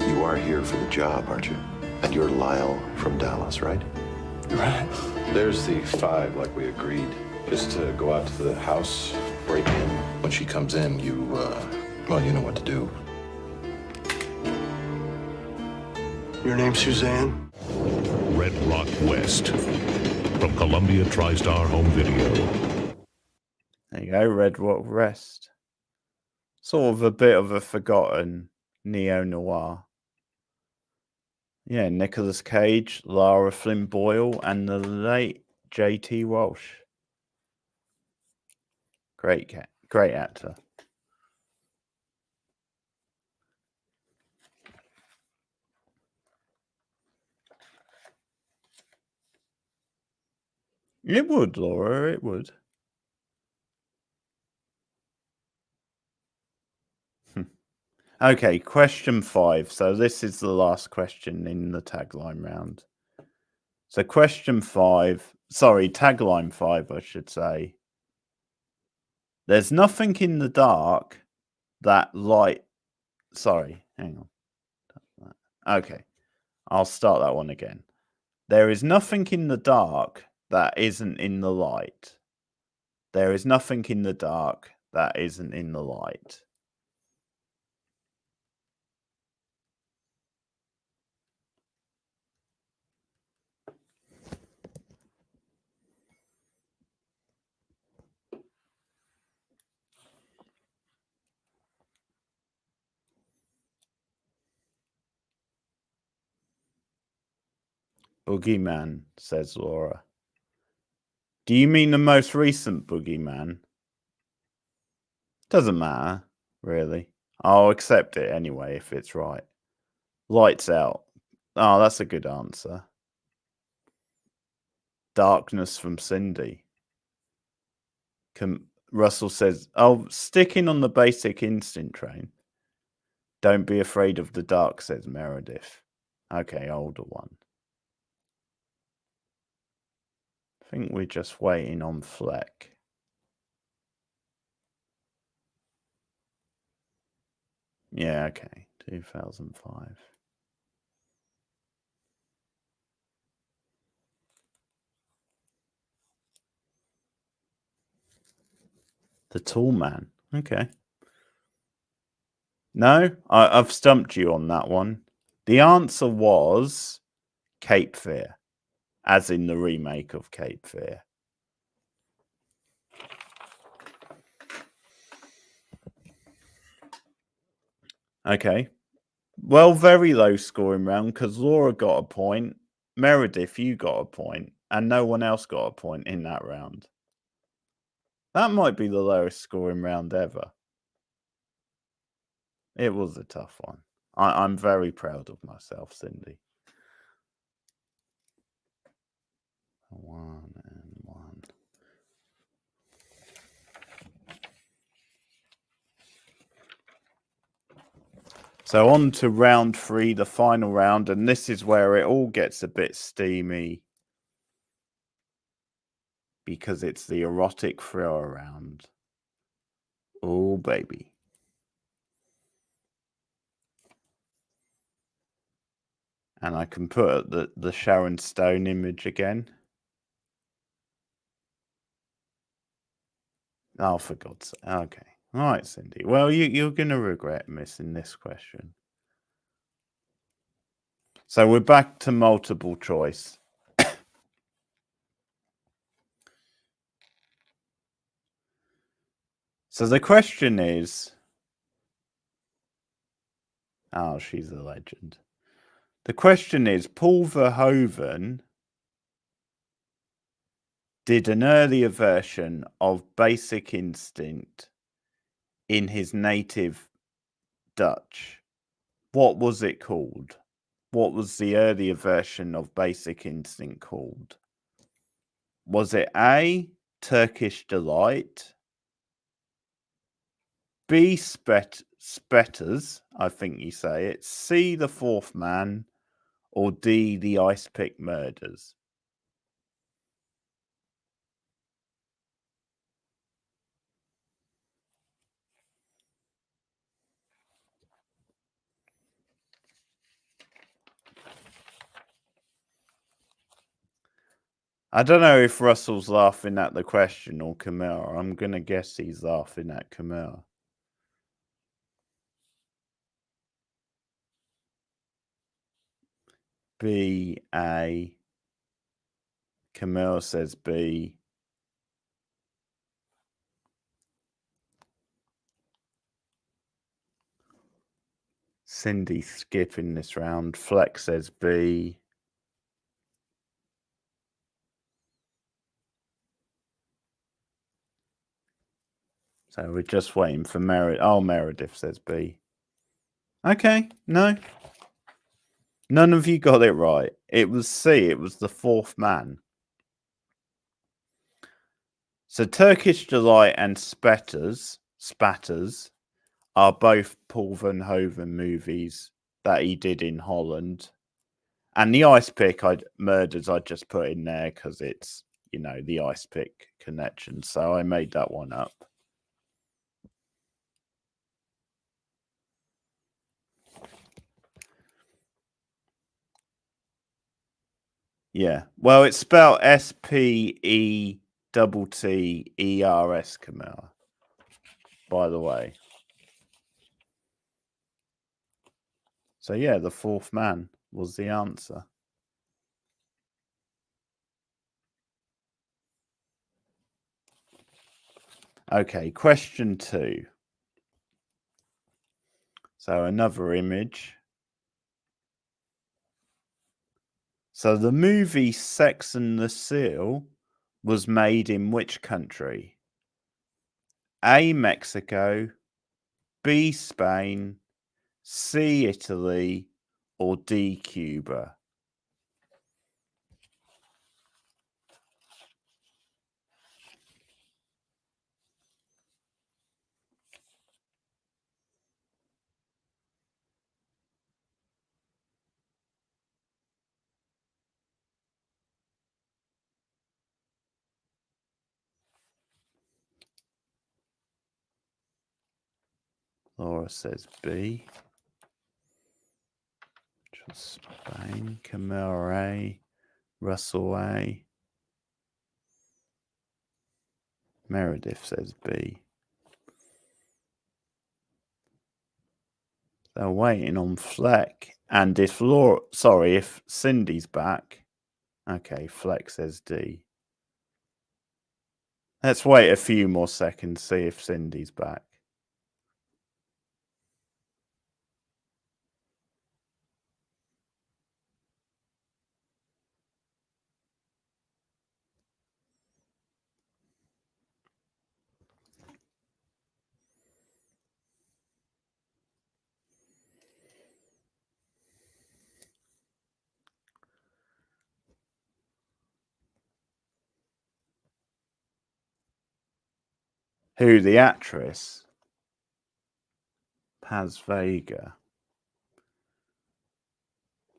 You are here for the job, aren't you? And you're Lyle from Dallas, right? Right. There's the 5, like we agreed. Just to go out to the house, break in. When she comes in, well, you know what to do. Your name's Suzanne? Red Rock West. From Columbia TriStar Home Video. There you go, Red Rock West. Sort of a bit of a forgotten neo-noir. Yeah, Nicolas Cage, Lara Flynn Boyle, and the late J.T. Walsh. Great actor. It would, Laura, it would. Okay, question 5. So this is the last question in the tagline round. So question 5, sorry, tagline 5, I should say, There's nothing in the dark that light. Sorry, hang on. Okay, I'll start that one again. There is nothing in the dark that isn't in the light. There is nothing in the dark that isn't in the light. Boogeyman, says Laura. Do you mean the most recent Boogeyman? Doesn't matter, really. I'll accept it anyway if it's right. Lights out. Oh, that's a good answer. Darkness from Cindy. Russell says, oh, sticking on the Basic Instinct train. Don't be afraid of the dark, says Meredith. Okay, older one. I think we're just waiting on Fleck. Yeah, okay. 2005. The Tall Man. Okay. No, I've stumped you on that one. The answer was Cape Fear, as in the remake of Cape Fear. Okay. Well, very low scoring round because Laura got a point. Meredith, you got a point. And no one else got a point in that round. That might be the lowest scoring round ever. It was a tough one. I'm very proud of myself, Cindy. 1 and 1. So on to round 3, the final round, and this is where it all gets a bit steamy because it's the erotic thriller round. Oh, baby. And I can put the Sharon Stone image again. Oh, for God's sake. Okay. All right, Cindy. Well, you're going to regret missing this question. So we're back to multiple choice. So the question is... Oh, she's a legend. The question is, Paul Verhoeven did an earlier version of Basic Instinct in his native Dutch. What was it called? What was the earlier version of Basic Instinct called? Was it A, Turkish Delight, B, Spetters, I think you say it, C, The Fourth Man, or D, The Ice Pick Murders? I don't know if Russell's laughing at the question or Camilla. I'm going to guess he's laughing at Camilla. B, A. Camille says B. Cindy skipping this round. Flex says B. So we're just waiting for Meredith. Oh, Meredith says B. Okay, no. None of you got it right. It was C. It was The Fourth Man. So Turkish Delight and Spatters are both Paul Verhoeven movies that he did in Holland. And the Ice Pick Murders I just put in there because it's, you know, the Ice Pick connection. So I made that one up. Yeah. Well, it's spelled SPETTERS, Camilla. By the way. So yeah, the fourth man was the answer. Okay, question 2. So another image. So the movie Sex and the Seal was made in which country? A, Mexico, B, Spain, C, Italy, or D, Cuba? Laura says B. Which was Spain. Camilla A. Russell A. Meredith says B. They're waiting on Fleck. And if if Cindy's back. Okay, Fleck says D. Let's wait a few more seconds, see if Cindy's back. Who, the actress? Paz Vega.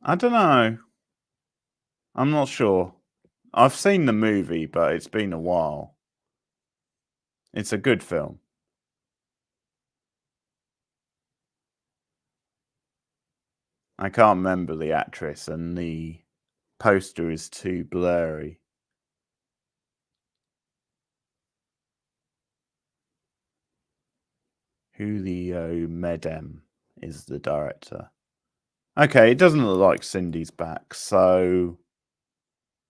I don't know. I'm not sure. I've seen the movie, but it's been a while. It's a good film. I can't remember the actress, and the poster is too blurry. Julio Medem is the director. Okay, it doesn't look like Cindy's back, so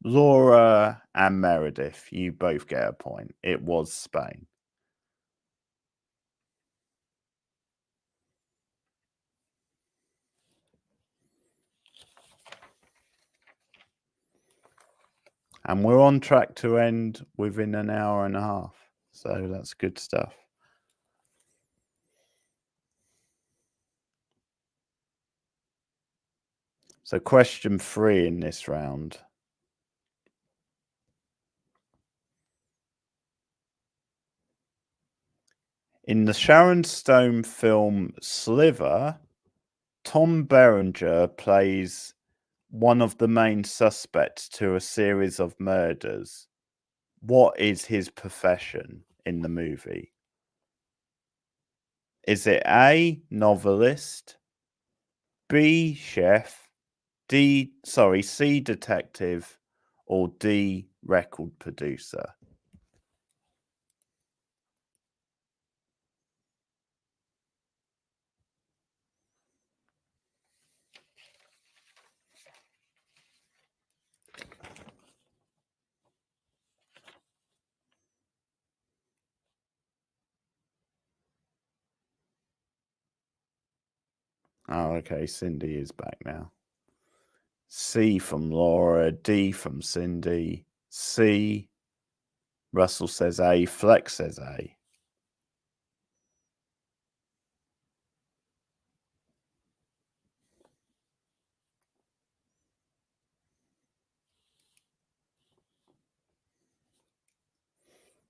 Laura and Meredith, you both get a point. It was Spain. And we're on track to end within an hour and a half. So that's good stuff. So question 3 in this round. In the Sharon Stone film Sliver, Tom Berenger plays one of the main suspects to a series of murders. What is his profession in the movie? Is it A, novelist, B, chef, C, detective, or D, record producer? Oh, okay. Cindy is back now. C from Laura, D from Cindy, C. Russell says A, Flex says A.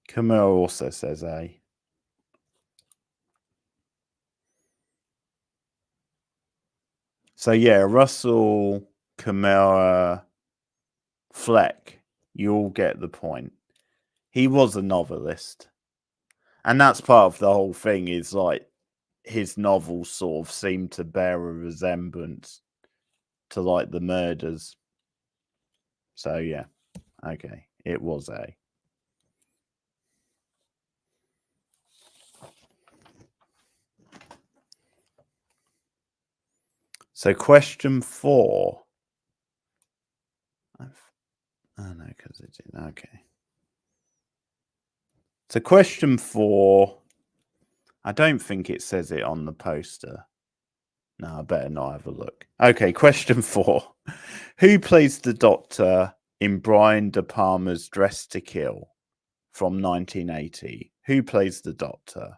Camilla also says A. So yeah, Russell, Camilla, Fleck, you all get the point. He was a novelist. And that's part of the whole thing, is like his novels sort of seem to bear a resemblance to like the murders. So yeah, okay, it was A. So question 4. Oh no, because it didn't. Okay. So question 4. I don't think it says it on the poster. No, I better not have a look. Okay, question 4. Who plays the Doctor in Brian De Palma's Dressed to Kill from 1980? Who plays the Doctor?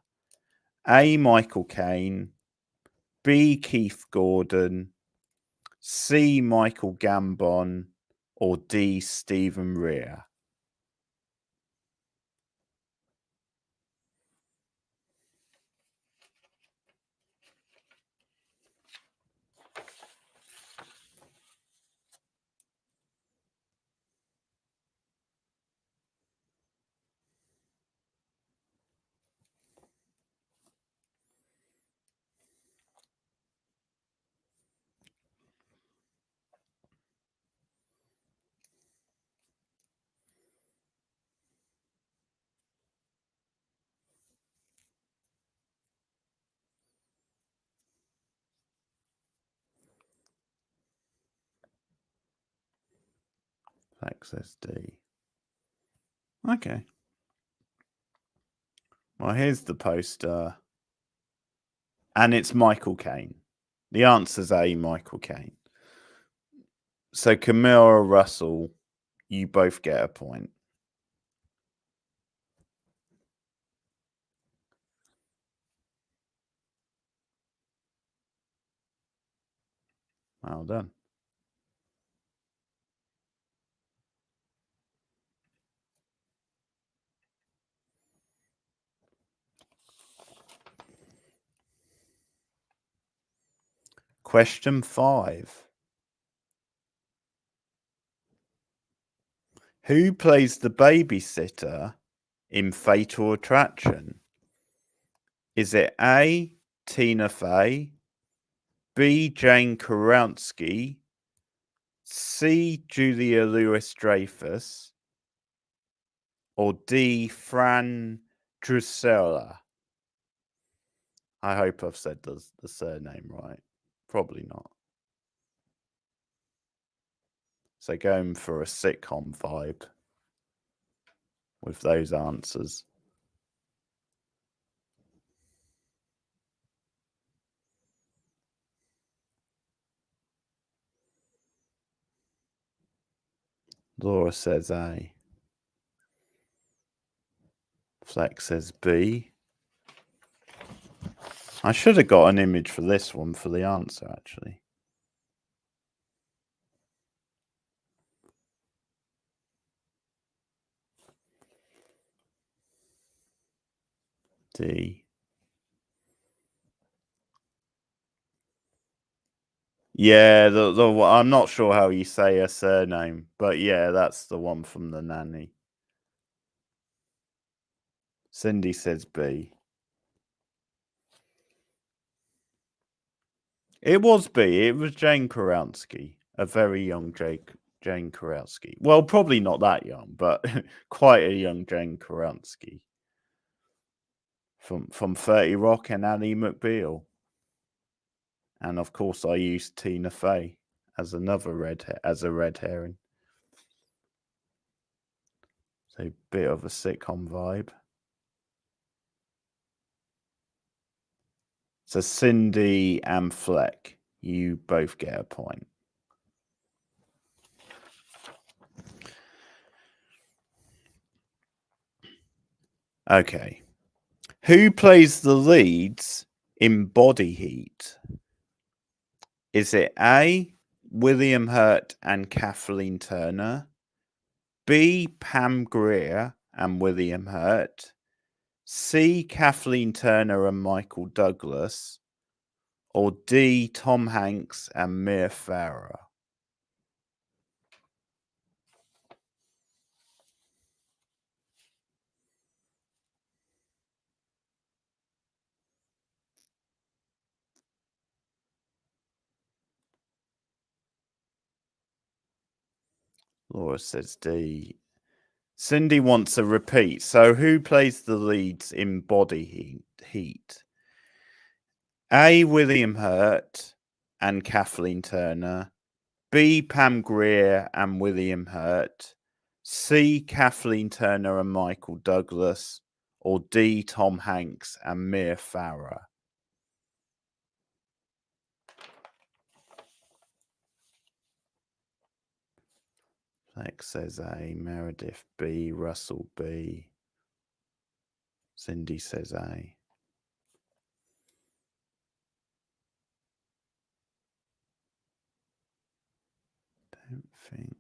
A. Michael Caine, B. Keith Gordon, C. Michael Gambon, or D. Stephen Rea? Access D. Okay. Well, here's the poster. And it's Michael Caine. The answer's A, Michael Caine. So Camilla Russell, you both get a point. Well done. Question 5. Who plays the babysitter in Fatal Attraction? Is it A, Tina Fey, B, Jane Karansky, C, Julia Louis-Dreyfus, or D, Fran Drusilla? I hope I've said the surname right. Probably not. So going for a sitcom vibe with those answers. Laura says A. Flex says B. I should have got an image for this one for the answer, actually. D. Yeah, I'm not sure how you say her surname, but yeah, that's the one from The Nanny. Cindy says B. It was B. It was Jane Karansky, a very young Jane Karansky. Well, probably not that young, but quite a young Jane Karansky from 30 Rock and Ally McBeal. And of course, I used Tina Fey as another red herring. So a bit of a sitcom vibe. So Cindy and Fleck, you both get a point. Okay. Who plays the leads in Body Heat? Is it A, William Hurt and Kathleen Turner, B, Pam Grier and William Hurt, C, Kathleen Turner and Michael Douglas, or D, Tom Hanks and Mia Farrow? Laura says D. Cindy wants a repeat. So who plays the leads in Body Heat? A. William Hurt and Kathleen Turner. B. Pam Grier and William Hurt. C. Kathleen Turner and Michael Douglas. Or D. Tom Hanks and Mia Farrow. Fleck says A. Meredith B. Russell B. Cindy says A. Don't think.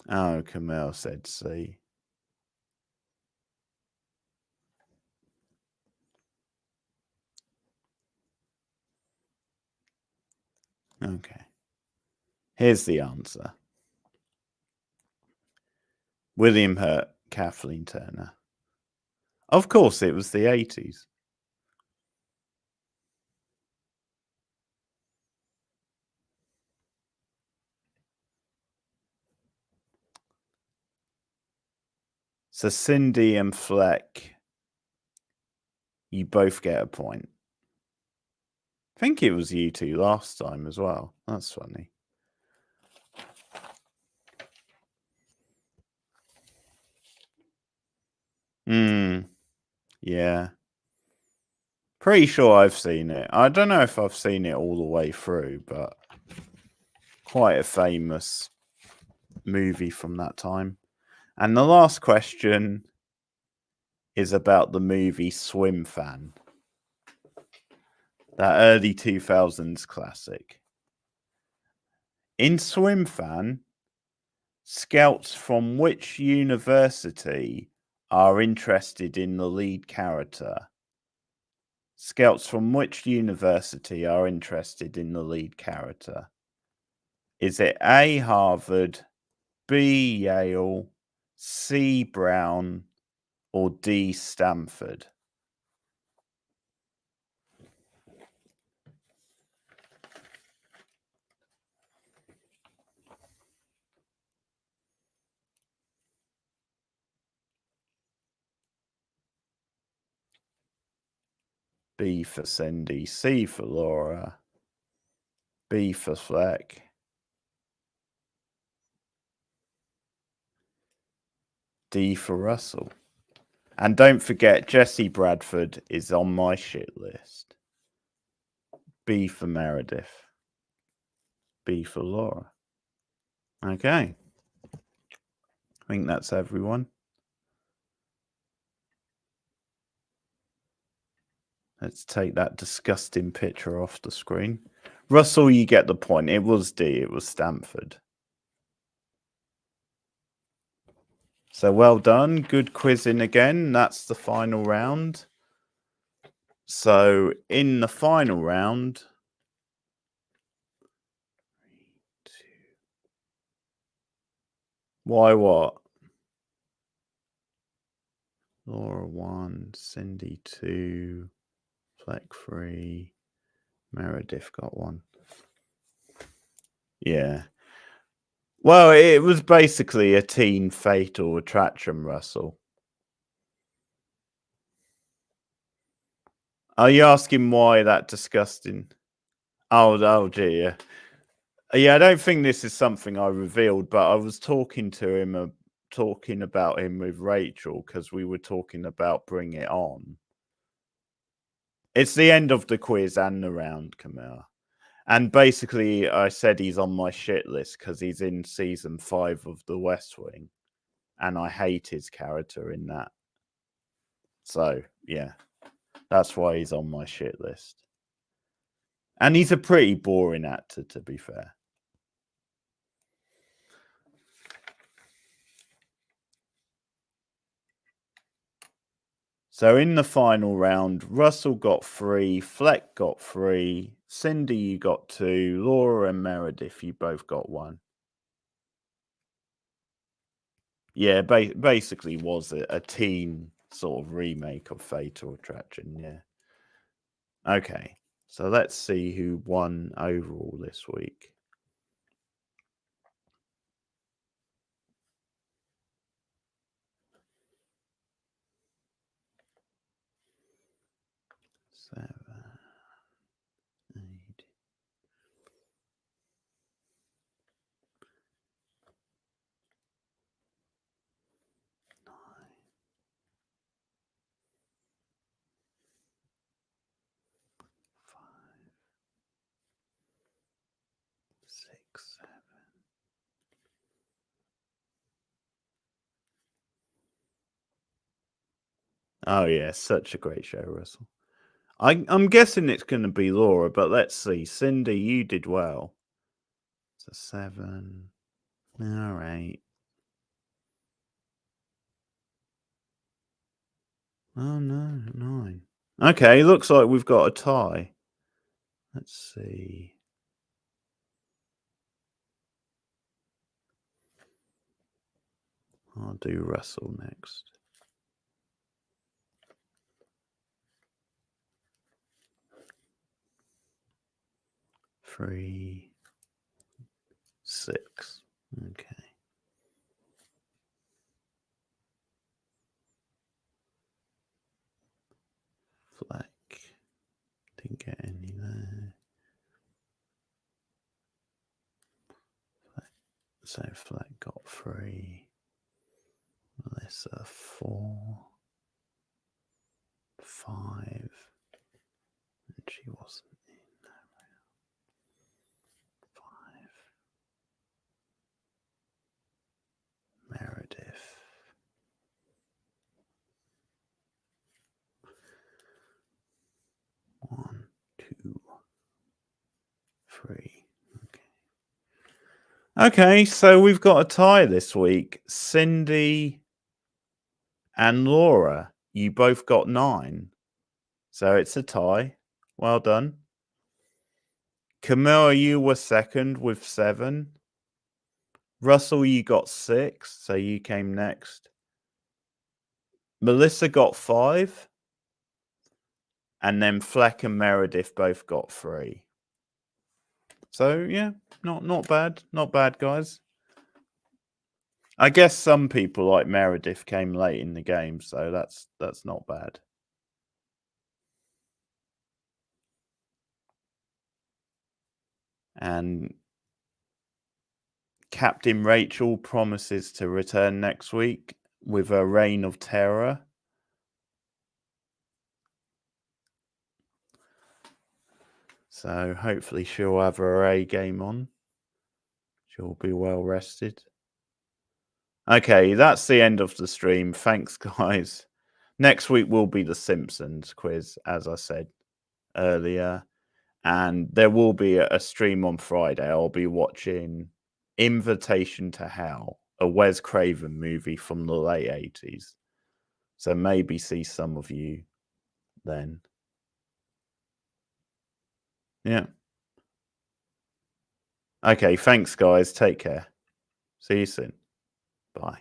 Oh, Camille said C. Okay. Here's the answer. William Hurt, Kathleen Turner. Of course, it was the 80s. So Cindy and Fleck, you both get a point. I think it was you two last time as well. That's funny. Yeah. Pretty sure I've seen it. I don't know if I've seen it all the way through, but quite a famous movie from that time. And the last question is about the movie Swim Fan. That early 2000s classic. In Swim Fan, scouts from which university are interested in the lead character? Scouts from which university are interested in the lead character? Is it A, Harvard, B, Yale, C, Brown, or D, Stanford? B for Cindy, C for Laura, B for Fleck. D for Russell. And don't forget, Jesse Bradford is on my shit list. B for Meredith. B for Laura. Okay. I think that's everyone. Let's take that disgusting picture off the screen. Russell, you get the point. It was D. It was Stanford. So well done. Good quizzing again. That's the final round. So in the final round, why what? Laura 1, Cindy 2, Fleck 3, Meredith got 1. Yeah. Well, it was basically a teen fatal attraction, Russell. Are you asking why that disgusting? Oh, dear. Yeah, I don't think this is something I revealed, but I was talking to him, talking about him with Rachel because we were talking about Bring It On. It's the end of the quiz and the round, Camilla. And basically, I said he's on my shit list because he's in season 5 of The West Wing. And I hate his character in that. So, yeah. That's why he's on my shit list. And he's a pretty boring actor, to be fair. So in the final round, Russell got 3, Fleck got 3, Cindy, you got 2, Laura and Meredith, you both got 1. Yeah, basically was a teen sort of remake of Fatal Attraction, yeah. Okay, so let's see who won overall this week. Oh yeah, such a great show, Russell. I'm guessing it's going to be Laura, but let's see. Cindy, you did well. So 7. All right. Oh no, 9. Okay, looks like we've got a tie. Let's see. I'll do Russell next. Three, 6. Okay. Fleck. Didn't get any there. So Fleck got 3. Melissa 4. 5. And she wasn't in that round. 5. Meredith. 1, 2, 3. Okay, so we've got a tie this week. Cindy and Laura, you both got 9. So it's a tie. Well done. Camilla, you were second with 7. Russell, you got 6, so you came next. Melissa got 5. And then Fleck and Meredith both got 3. So yeah, not bad. Not bad, guys. I guess some people like Meredith came late in the game, so that's not bad. And Captain Rachel promises to return next week with a reign of terror. So hopefully she'll have her A game on. She'll be well rested. Okay, that's the end of the stream. Thanks, guys. Next week will be the Simpsons quiz, as I said earlier. And there will be a stream on Friday. I'll be watching Invitation to Hell, a Wes Craven movie from the late 80s. So maybe see some of you then. Yeah. Okay, thanks, guys. Take care. See you soon. Bye.